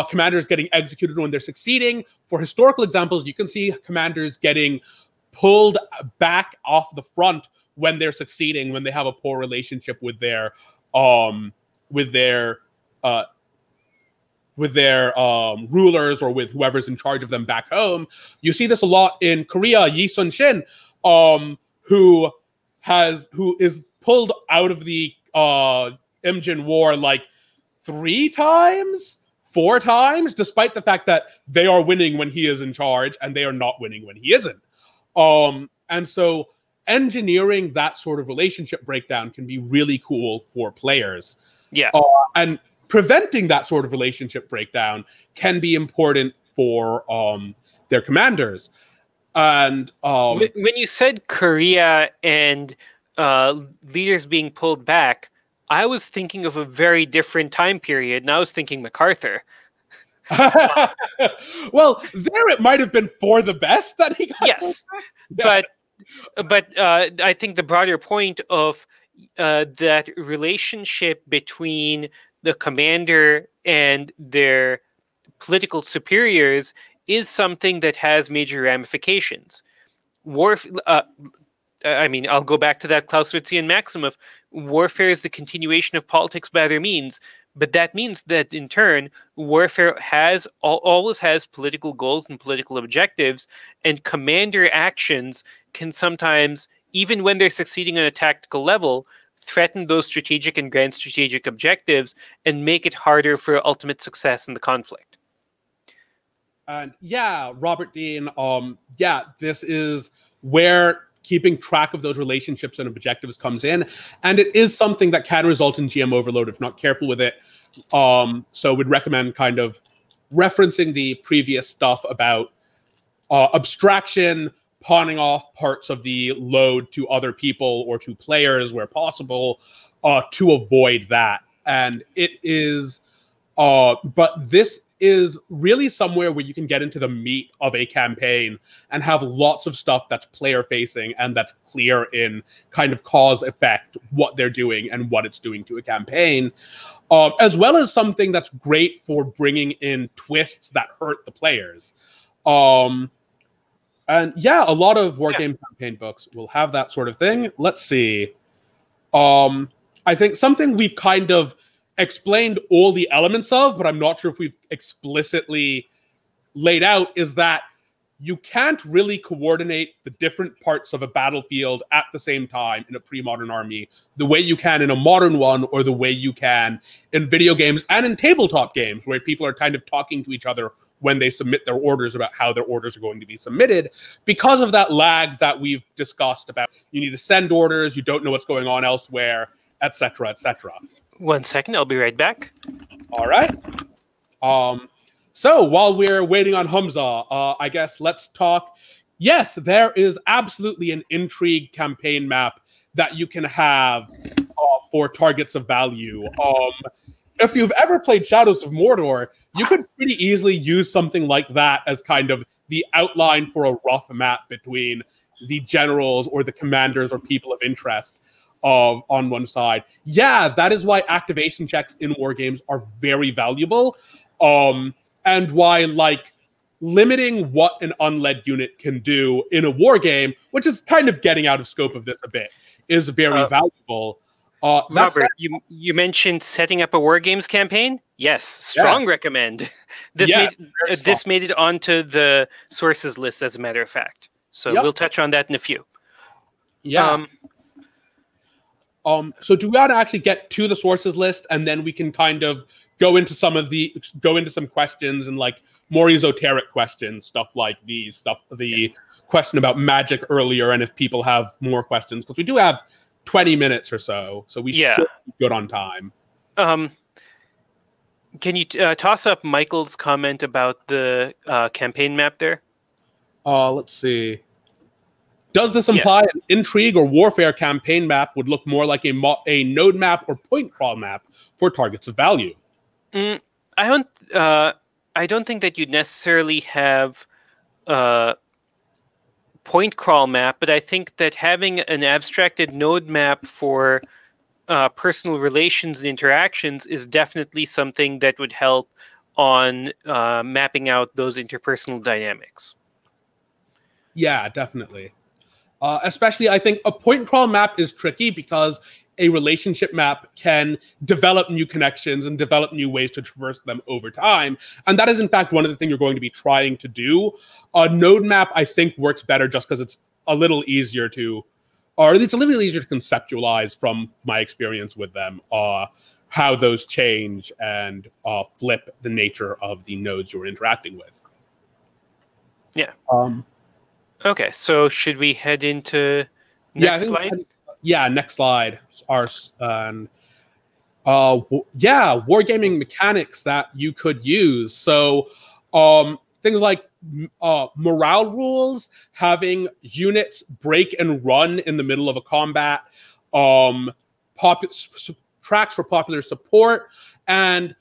commanders getting executed when they're succeeding. For historical examples, you can see commanders getting pulled back off the front when they're succeeding, when they have a poor relationship with their rulers or with whoever's in charge of them back home. You see this a lot in Korea. Yi Sun-shin, who is pulled out of the Imjin War like 3 times, 4 times, despite the fact that they are winning when he is in charge and they are not winning when he isn't. And so engineering that sort of relationship breakdown can be really cool for players. Yeah. And preventing that sort of relationship breakdown can be important for their commanders. And when you said Korea and leaders being pulled back, I was thinking of a very different time period, and I was thinking MacArthur. Well, there it might have been for the best that he got. Yes, but I think the broader point of that relationship between the commander and their political superiors is something that has major ramifications. I'll go back to that Clausewitzian maxim of warfare is the continuation of politics by other means, but that means that in turn, warfare always has political goals and political objectives, and commander actions can sometimes, even when they're succeeding on a tactical level, threaten those strategic and grand strategic objectives and make it harder for ultimate success in the conflict. And yeah, Robert Dean, this is where keeping track of those relationships and objectives comes in. And it is something that can result in GM overload if not careful with it. So we'd recommend kind of referencing the previous stuff about abstraction, pawning off parts of the load to other people or to players where possible to avoid that. And it is, but this is really somewhere where you can get into the meat of a campaign and have lots of stuff that's player facing and that's clear in kind of cause effect, what they're doing and what it's doing to a campaign, as well as something that's great for bringing in twists that hurt the players. And yeah, a lot of wargame campaign books will have that sort of thing. Let's see. I think something we've kind of explained all the elements of, but I'm not sure if we've explicitly laid out, is that you can't really coordinate the different parts of a battlefield at the same time in a pre-modern army the way you can in a modern one, or the way you can in video games and in tabletop games where people are kind of talking to each other when they submit their orders about how their orders are going to be submitted, because of that lag that we've discussed about. You need to send orders, you don't know what's going on elsewhere, etc., etc. 1 second, I'll be right back. All right. So while we're waiting on Humza, I guess let's talk. Yes, there is absolutely an intrigue campaign map that you can have for targets of value. If you've ever played Shadows of Mordor, you could pretty easily use something like that as kind of the outline for a rough map between the generals or the commanders or people of interest on one side. Yeah, that is why activation checks in war games are very valuable, and why like limiting what an unled unit can do in a war game, which is kind of getting out of scope of this a bit, is very valuable. Robert, you mentioned setting up a war games campaign. Yes, strong recommend. This made it onto the sources list, as a matter of fact. So we'll touch on that in a few. Yeah. So do we want to actually get to the sources list, and then we can kind of go into some questions and like more esoteric questions, stuff like the question about magic earlier, and if people have more questions, because we do have 20 minutes or so we should be good on time. Can you toss up Michael's comment about the campaign map there? Let's see. Does this imply an intrigue or warfare campaign map would look more like a node map or point crawl map for targets of value? I don't. I don't think that you'd necessarily have a point crawl map, but I think that having an abstracted node map for personal relations and interactions is definitely something that would help on mapping out those interpersonal dynamics. Yeah, definitely. Especially, I think a point and crawl map is tricky because a relationship map can develop new connections and develop new ways to traverse them over time. And that is, in fact, one of the things you're going to be trying to do. A node map, I think, works better just because it's a little easier to, or it's a little easier to conceptualize from my experience with them, how those change and flip the nature of the nodes you're interacting with. Yeah. Okay, so should we head into next slide? Next slide. Wargaming mechanics that you could use. So things like morale rules, having units break and run in the middle of a combat, tracks for popular support, and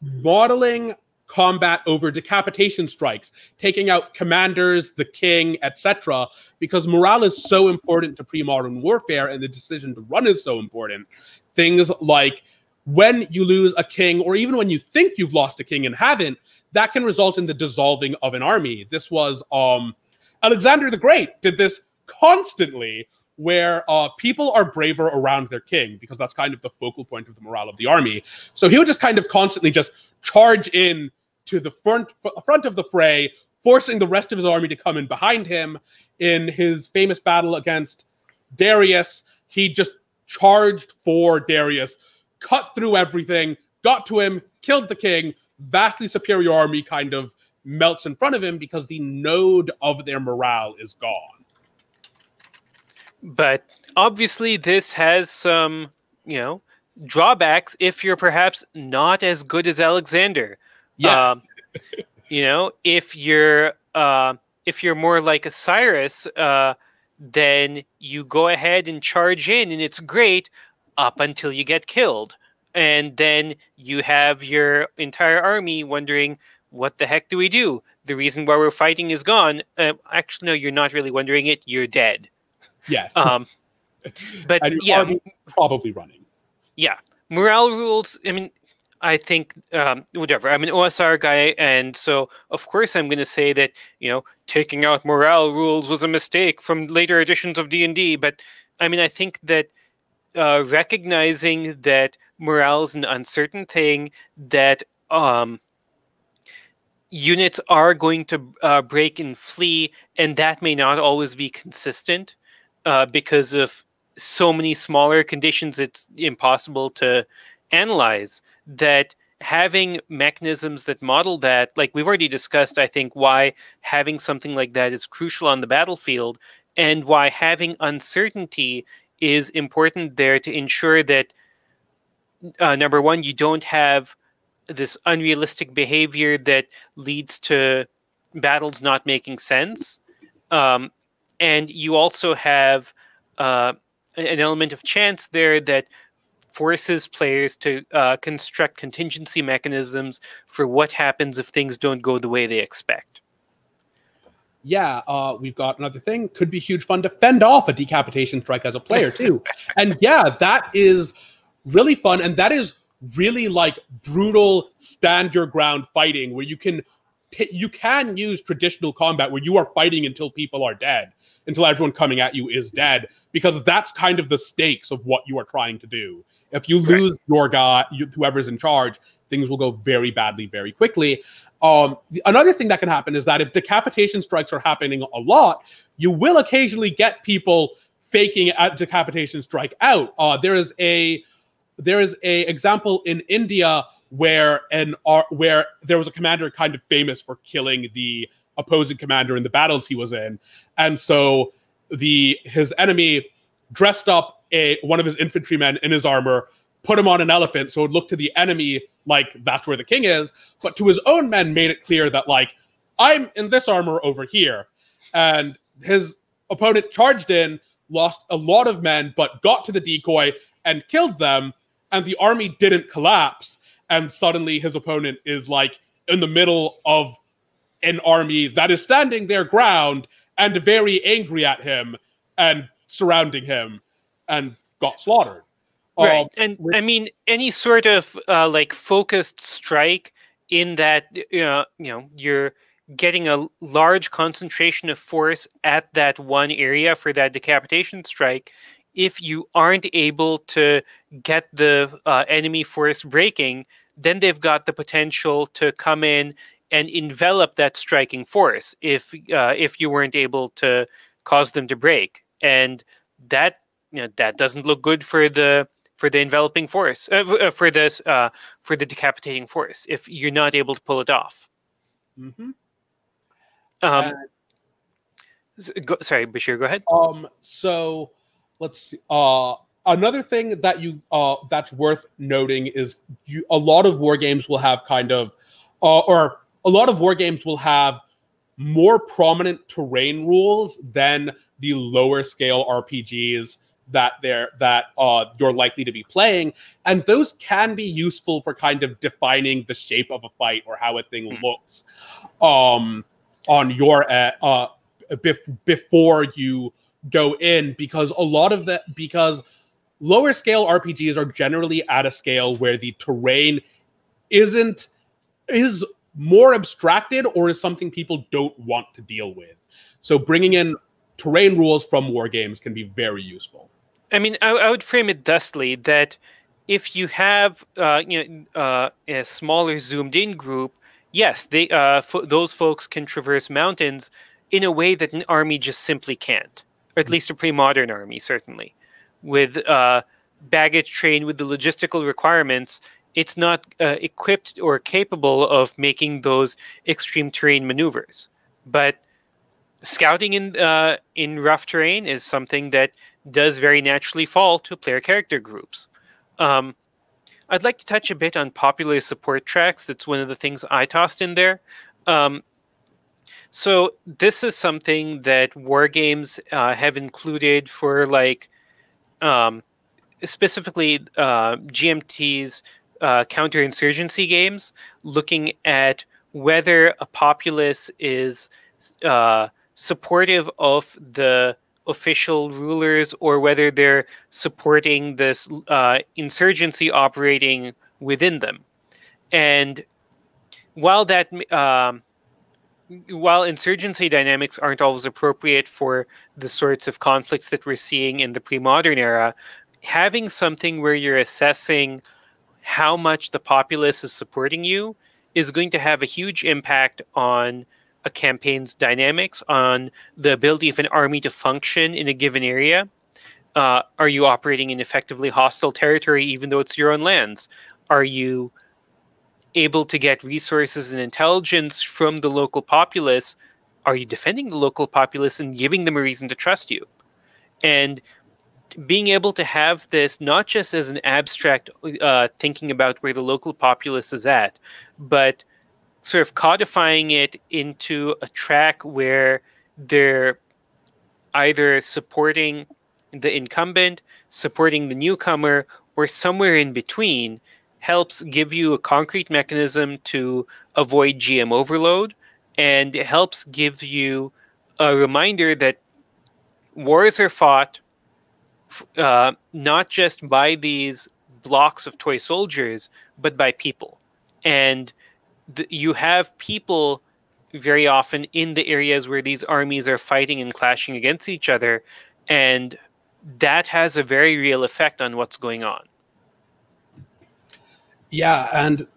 modeling combat over decapitation strikes, taking out commanders, the king, etc. Because morale is so important to pre-modern warfare, and the decision to run is so important. Things like when you lose a king, or even when you think you've lost a king and haven't, that can result in the dissolving of an army. This was Alexander the Great did this constantly, where people are braver around their king because that's kind of the focal point of the morale of the army. So he would just kind of constantly just charge in to the front of the fray, forcing the rest of his army to come in behind him. In his famous battle against Darius, he just charged for Darius, cut through everything, got to him, killed the king. Vastly superior army kind of melts in front of him because the node of their morale is gone. But obviously this has some, drawbacks if you're perhaps not as good as Alexander. Yes. If you're more like a Cyrus, then you go ahead and charge in, and it's great up until you get killed. And then you have your entire army wondering, what the heck do we do? The reason why we're fighting is gone. Actually, no, you're not really wondering it. You're dead. Yes. But and you're probably running. Yeah. Morale rules, I think, whatever. I'm an OSR guy, and so, of course, I'm going to say that, taking out morale rules was a mistake from later editions of D&D. But, I think that recognizing that morale is an uncertain thing, that units are going to break and flee, and that may not always be consistent because of so many smaller conditions it's impossible to analyze, that having mechanisms that model that, like we've already discussed, I think why having something like that is crucial on the battlefield, and why having uncertainty is important there to ensure that, number one, you don't have this unrealistic behavior that leads to battles not making sense. And you also have an element of chance there that forces players to construct contingency mechanisms for what happens if things don't go the way they expect. Yeah, we've got another thing. Could be huge fun to fend off a decapitation strike as a player, too. And yeah, that is really fun. And that is really like brutal stand your ground fighting, where you can use traditional combat where you are fighting until people are dead, until everyone coming at you is dead, because that's kind of the stakes of what you are trying to do. If you lose your guy, whoever's in charge, things will go very badly very quickly. Another thing that can happen is that if decapitation strikes are happening a lot, you will occasionally get people faking a decapitation strike out. There is a example in India where there was a commander kind of famous for killing the opposing commander in the battles he was in, and so his enemy dressed up one of his infantrymen in his armor, put him on an elephant so it looked to the enemy like that's where the king is, but to his own men made it clear that, like, I'm in this armor over here. And his opponent charged in, lost a lot of men, but got to the decoy and killed them, and the army didn't collapse. and suddenly his opponent is like in the middle of an army that is standing their ground and very angry at him and surrounding him and got slaughtered. Right. And I mean, any sort of like focused strike in that, you're getting a large concentration of force at that one area for that decapitation strike. If you aren't able to get the enemy force breaking, then they've got the potential to come in and envelop that striking force if you weren't able to cause them to break. And that that doesn't look good for the enveloping force, for the decapitating force, if you're not able to pull it off. Mm-hmm. Sorry, Basheer, go ahead. So let's see. Another thing that that's worth noting is a lot of war games will have more prominent terrain rules than the lower scale RPGs that you're likely to be playing, and those can be useful for kind of defining the shape of a fight or how a thing looks on your before you go in, because lower scale RPGs are generally at a scale where the terrain is more abstracted or is something people don't want to deal with. So bringing in terrain rules from war games can be very useful. I mean, I would frame it thusly, that if you have a smaller zoomed in group, yes, those folks can traverse mountains in a way that an army just simply can't, or at least a pre-modern army, certainly. With baggage train, with the logistical requirements, it's not equipped or capable of making those extreme terrain maneuvers. But scouting in rough terrain is something that does very naturally fall to player character groups. I'd like to touch a bit on popular support tracks. That's one of the things I tossed in there. So this is something that war games have included for, like, specifically GMT's counterinsurgency games, looking at whether a populace is supportive of the official rulers or whether they're supporting this insurgency operating within them. And while insurgency dynamics aren't always appropriate for the sorts of conflicts that we're seeing in the pre-modern era, having something where you're assessing how much the populace is supporting you is going to have a huge impact on a campaign's dynamics, on the ability of an army to function in a given area. Are you operating in effectively hostile territory even though it's your own lands? Are you able to get resources and intelligence from the local populace? Are you defending the local populace and giving them a reason to trust you? And being able to have this not just as an abstract thinking about where the local populace is at, but sort of codifying it into a track where they're either supporting the incumbent, supporting the newcomer, or somewhere in between, helps give you a concrete mechanism to avoid GM overload, and it helps give you a reminder that wars are fought not just by these blocks of toy soldiers, but by people. And you have people very often in the areas where these armies are fighting and clashing against each other, and that has a very real effect on what's going on. Yeah, and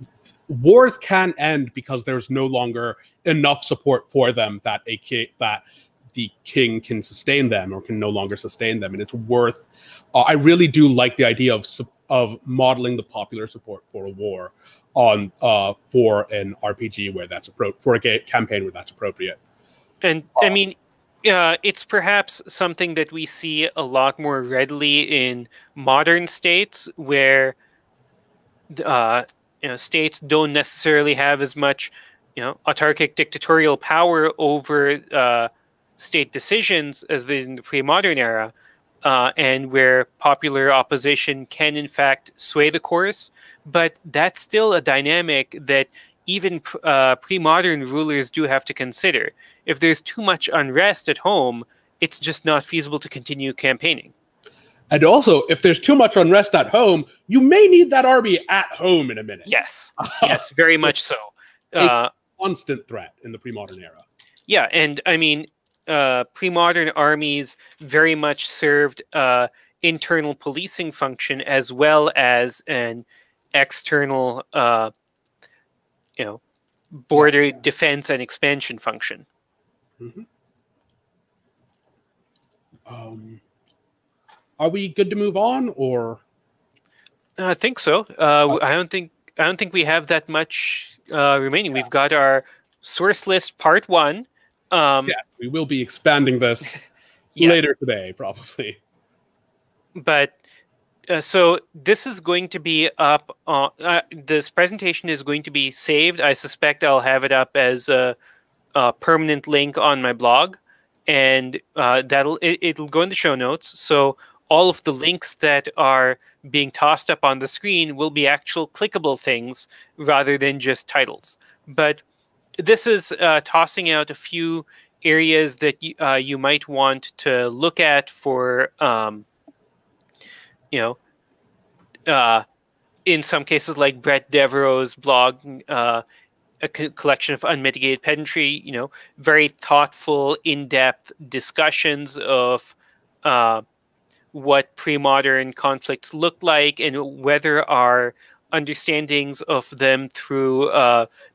wars can end because there's no longer enough support for them that the king can sustain them or can no longer sustain them, and it's worth. I really do like the idea of modeling the popular support for a war on for an RPG where that's for a campaign where that's appropriate. And I mean, it's perhaps something that we see a lot more readily in modern states where states don't necessarily have as much autarkic dictatorial power over state decisions as in the pre-modern era. and where popular opposition can in fact sway the course, but that's still a dynamic that even pre-modern rulers do have to consider. If there's too much unrest at home, it's just not feasible to continue campaigning. And also, if there's too much unrest at home, you may need that army at home in a minute. Yes, yes, very much so. A constant threat in the pre-modern era. Yeah, and I mean, pre-modern armies very much served internal policing function as well as an external, border defense and expansion function. Mm-hmm. Are we good to move on, or? I think so. I don't think we have that much remaining. We've got our source list part 1. Yes, we will be expanding this later today, probably. But so this is going to be up. This presentation is going to be saved. I suspect I'll have it up as a permanent link on my blog, and it'll go in the show notes. So all of the links that are being tossed up on the screen will be actual clickable things rather than just titles. But this is tossing out a few areas that you might want to look at for, in some cases like Brett Devereaux's blog, a collection of unmitigated pedantry, very thoughtful, in-depth discussions of what pre-modern conflicts look like and whether our understandings of them through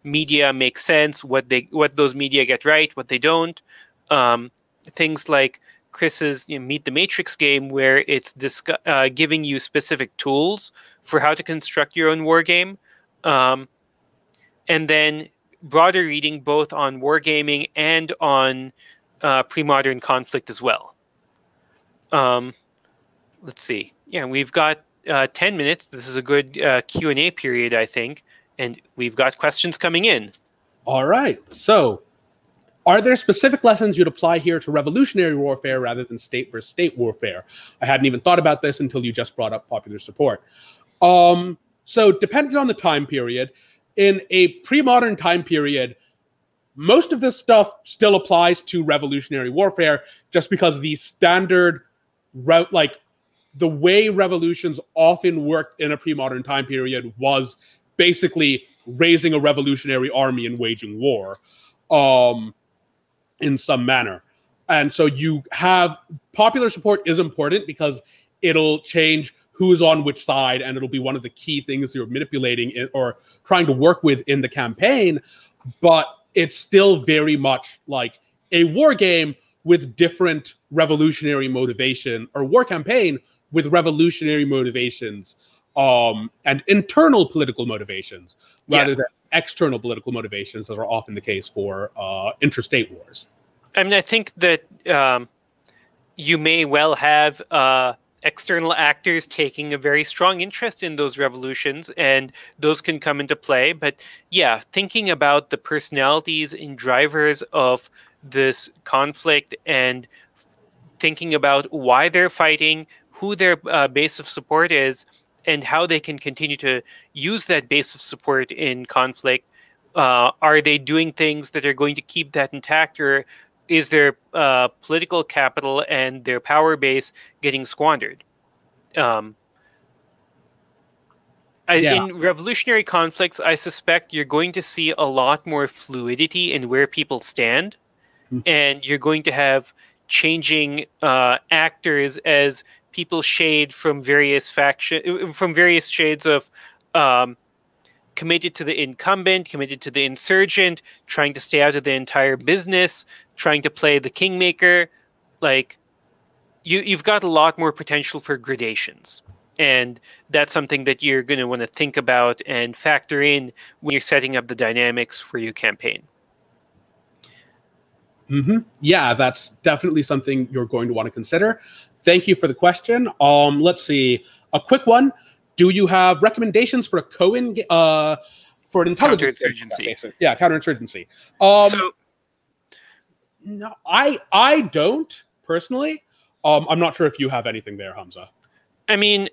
media make sense, what those media get right, what they don't. Things like Chris's Meet the Matrix game, where it's giving you specific tools for how to construct your own war game. And then broader reading both on wargaming and on pre-modern conflict as well. Let's see. Yeah, we've got 10 minutes. This is a good Q&A period, I think. And we've got questions coming in. All right. So, are there specific lessons you'd apply here to revolutionary warfare rather than state versus state warfare? I hadn't even thought about this until you just brought up popular support. So, depending on the time period, in a pre-modern time period, most of this stuff still applies to revolutionary warfare just because the standard, the way revolutions often worked in a pre-modern time period was basically raising a revolutionary army and waging war in some manner. And so you have popular support is important because it'll change who's on which side, and it'll be one of the key things you're manipulating or trying to work with in the campaign. But it's still very much like a war game with different revolutionary motivation, or war campaign with revolutionary motivations and internal political motivations rather than external political motivations, as are often the case for interstate wars. I mean, I think that you may well have external actors taking a very strong interest in those revolutions, and those can come into play. But yeah, thinking about the personalities and drivers of this conflict and thinking about why they're fighting, who their base of support is, and how they can continue to use that base of support in conflict. Are they doing things that are going to keep that intact, or is their political capital and their power base getting squandered? In revolutionary conflicts, I suspect you're going to see a lot more fluidity in where people stand, and you're going to have changing actors as people shade from various shades of committed to the incumbent, committed to the insurgent, trying to stay out of the entire business, trying to play the kingmaker. Like, you've got a lot more potential for gradations. And that's something that you're going to want to think about and factor in when you're setting up the dynamics for your campaign. Yeah, that's definitely something you're going to want to consider. Thank you for the question. Let's see. A quick one. Do you have recommendations for a for an intelligence counterinsurgency? Yeah, counterinsurgency. No, I don't personally. I'm not sure if you have anything there, Humza. I mean,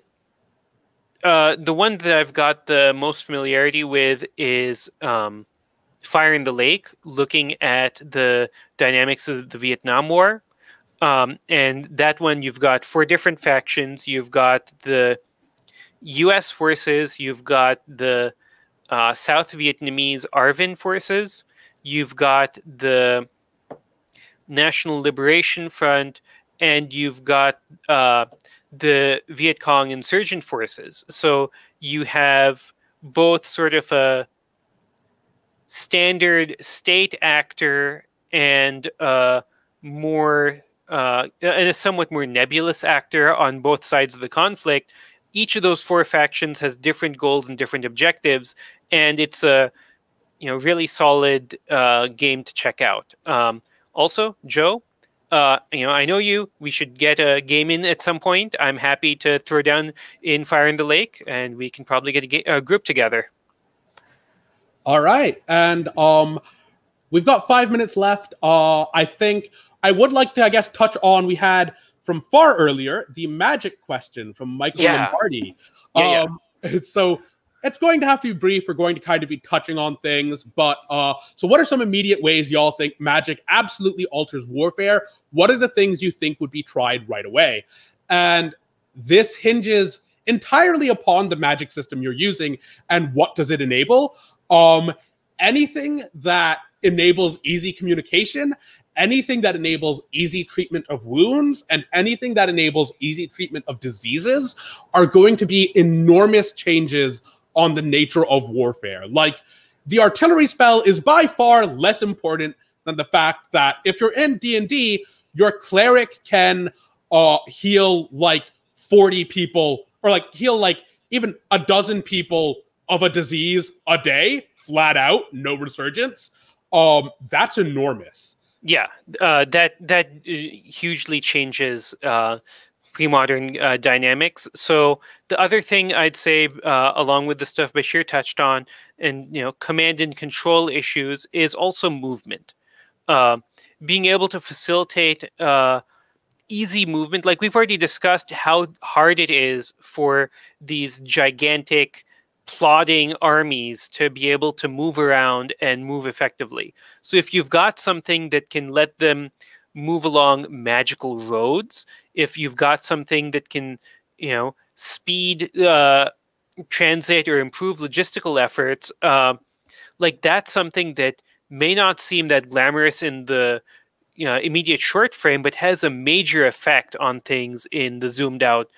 the one that I've got the most familiarity with is Fire in the Lake, looking at the dynamics of the Vietnam War. And that one, you've got 4 different factions. You've got the U.S. forces. You've got the South Vietnamese ARVN forces. You've got the National Liberation Front, and you've got the Viet Cong insurgent forces. So you have both sort of a standard state actor and a somewhat more nebulous actor on both sides of the conflict. Each of those 4 factions has different goals and different objectives, and it's a really solid game to check out. Also, Joe, I know you. We should get a game in at some point. I'm happy to throw down in Fire in the Lake, and we can probably get a group together. All right, and we've got 5 minutes left. I think I would like to, I guess, touch on, we had from far earlier the Magic question from Michael Lombardi. So it's going to have to be brief. We're going to kind of be touching on things, but so what are some immediate ways y'all think Magic absolutely alters warfare? What are the things you think would be tried right away? And this hinges entirely upon the Magic system you're using and what does it enable. Anything that enables easy communication, anything that enables easy treatment of wounds, and anything that enables easy treatment of diseases are going to be enormous changes on the nature of warfare. Like, the artillery spell is by far less important than the fact that if you're in D&D, your cleric can heal like 40 people, or like heal like even a dozen people of a disease a day, flat out, no resurgence. That's enormous. Yeah, that hugely changes pre-modern dynamics. So the other thing I'd say, along with the stuff Basheer touched on, and command and control issues, is also movement. Being able to facilitate easy movement, like we've already discussed, how hard it is for these gigantic plodding armies to be able to move around and move effectively. So if you've got something that can let them move along magical roads, if you've got something that can, speed transit or improve logistical efforts, like that's something that may not seem that glamorous in the immediate short frame, but has a major effect on things in the zoomed out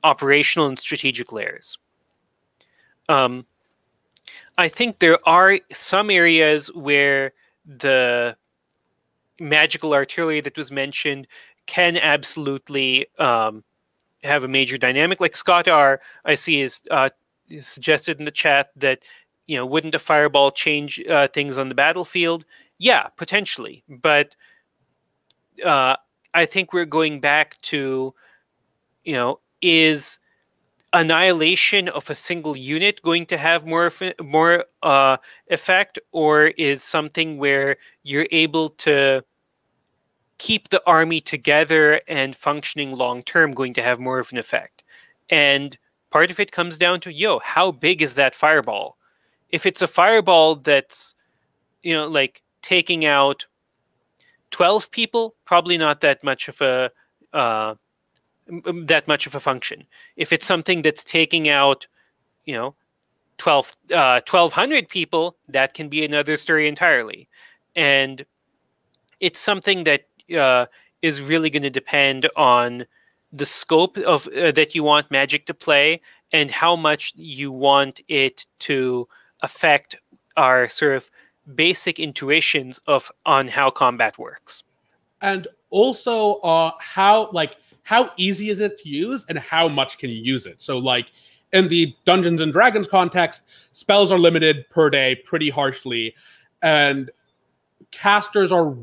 operational and strategic layers. I think there are some areas where the magical artillery that was mentioned can absolutely have a major dynamic. Like Scott R, I see, is suggested in the chat that, wouldn't a fireball change things on the battlefield? Yeah, potentially. But I think we're going back to, is annihilation of a single unit going to have more effect, or is something where you're able to keep the army together and functioning long term going to have more of an effect? And part of it comes down to, how big is that fireball? If it's a fireball that's like taking out 12 people, probably not that much of a function. If it's something that's taking out, 1,200 people, that can be another story entirely. And it's something that is really going to depend on the scope of that you want Magic to play, and how much you want it to affect our sort of basic intuitions on how combat works. And also how easy is it to use and how much can you use it? So like in the Dungeons and Dragons context, spells are limited per day pretty harshly, and casters are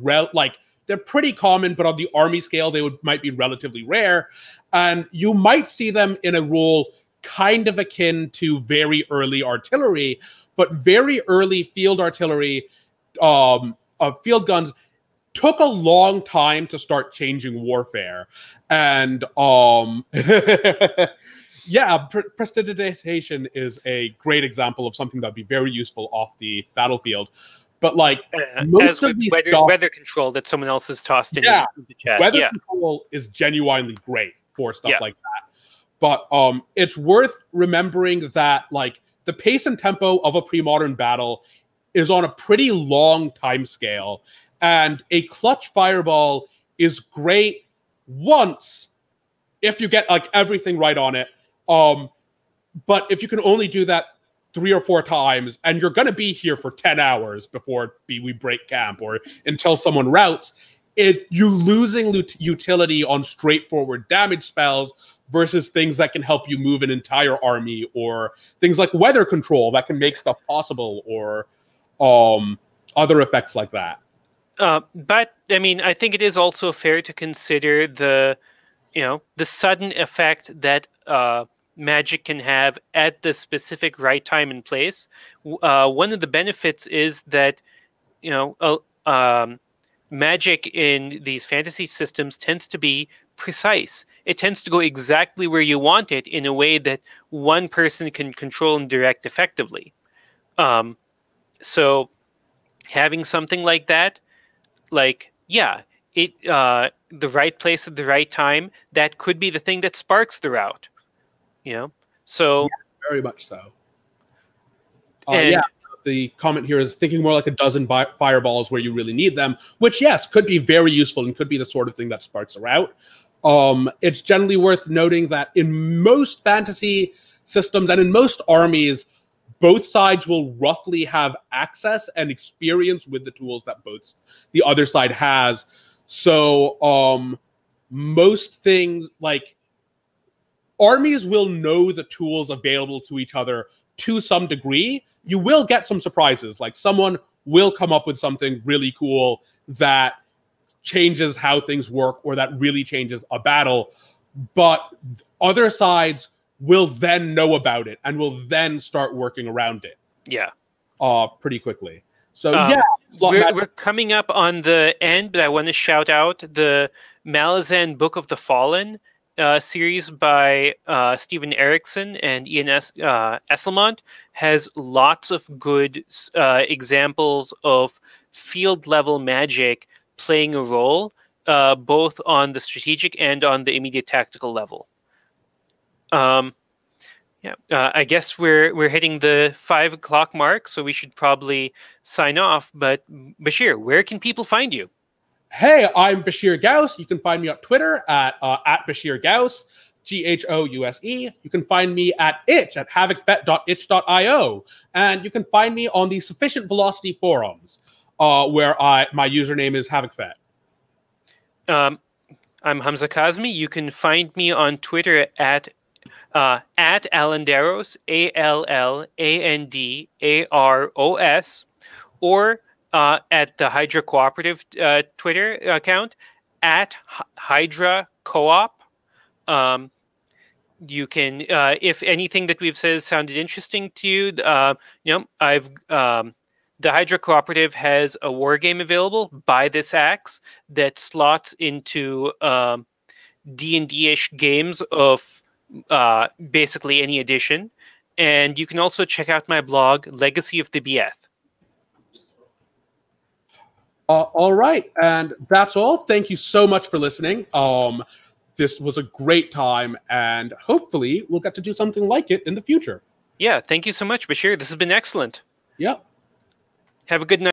they're pretty common, but on the army scale they might be relatively rare, and you might see them in a rule kind of akin to very early artillery. But very early field artillery, field guns, took a long time to start changing warfare. And yeah, prestidigitation is a great example of something that'd be very useful off the battlefield. But like most of these weather control that someone else has tossed in the chat. Weather control is genuinely great for stuff like that. But it's worth remembering that like the pace and tempo of a pre-modern battle is on a pretty long time scale, and a clutch fireball is great once if you get like everything right on it. But if you can only do that 3 or 4 times, and you're going to be here for 10 hours before we break camp or until someone routs, you losing utility on straightforward damage spells versus things that can help you move an entire army, or things like weather control that can make stuff possible, or other effects like that. But I mean, I think it is also fair to consider the sudden effect that magic can have at the specific right time and place. One of the benefits is that magic in these fantasy systems tends to be precise. It tends to go exactly where you want it in a way that one person can control and direct effectively. So having something like that, like, yeah, the right place at the right time, that could be the thing that sparks the route. So yeah, very much so. Yeah, the comment here is thinking more like a dozen fireballs where you really need them, which, yes, could be very useful and could be the sort of thing that sparks a route. It's generally worth noting that in most fantasy systems and in most armies, both sides will roughly have access and experience with the tools that the other side has. So most things, like, armies will know the tools available to each other to some degree. You will get some surprises, like someone will come up with something really cool that changes how things work, or that really changes a battle, but other sides will then know about it and will then start working around it. Yeah. Pretty quickly. So we're coming up on the end, but I want to shout out the Malazan Book of the Fallen series by Steven Erickson and Ian Esselmont has lots of good examples of field level magic playing a role, both on the strategic and on the immediate tactical level. I guess we're hitting the 5 o'clock mark, so we should probably sign off. But Basheer, where can people find you? Hey, I'm Basheer Ghouse. You can find me on Twitter at Basheer Ghouse, Ghouse. You can find me at havocfet.itch.io, and you can find me on the Sufficient Velocity forums, where my username is havocfet. I'm Humza Kazmi. You can find me on Twitter at Alandaros, ALLANDAROS, or at the Hydra Cooperative Twitter account at Hydra Co-op. You can, if anything that we've said sounded interesting to you, the Hydra Cooperative has a war game available, Buy This Axe, that slots into D&D-ish games of basically any edition. And you can also check out my blog, Legacy of the BF. All right, and that's all. Thank you so much for listening. This was a great time, and hopefully we'll get to do something like it in the future. Yeah, thank you so much, Basheer. This has been excellent. Yep. Have a good night.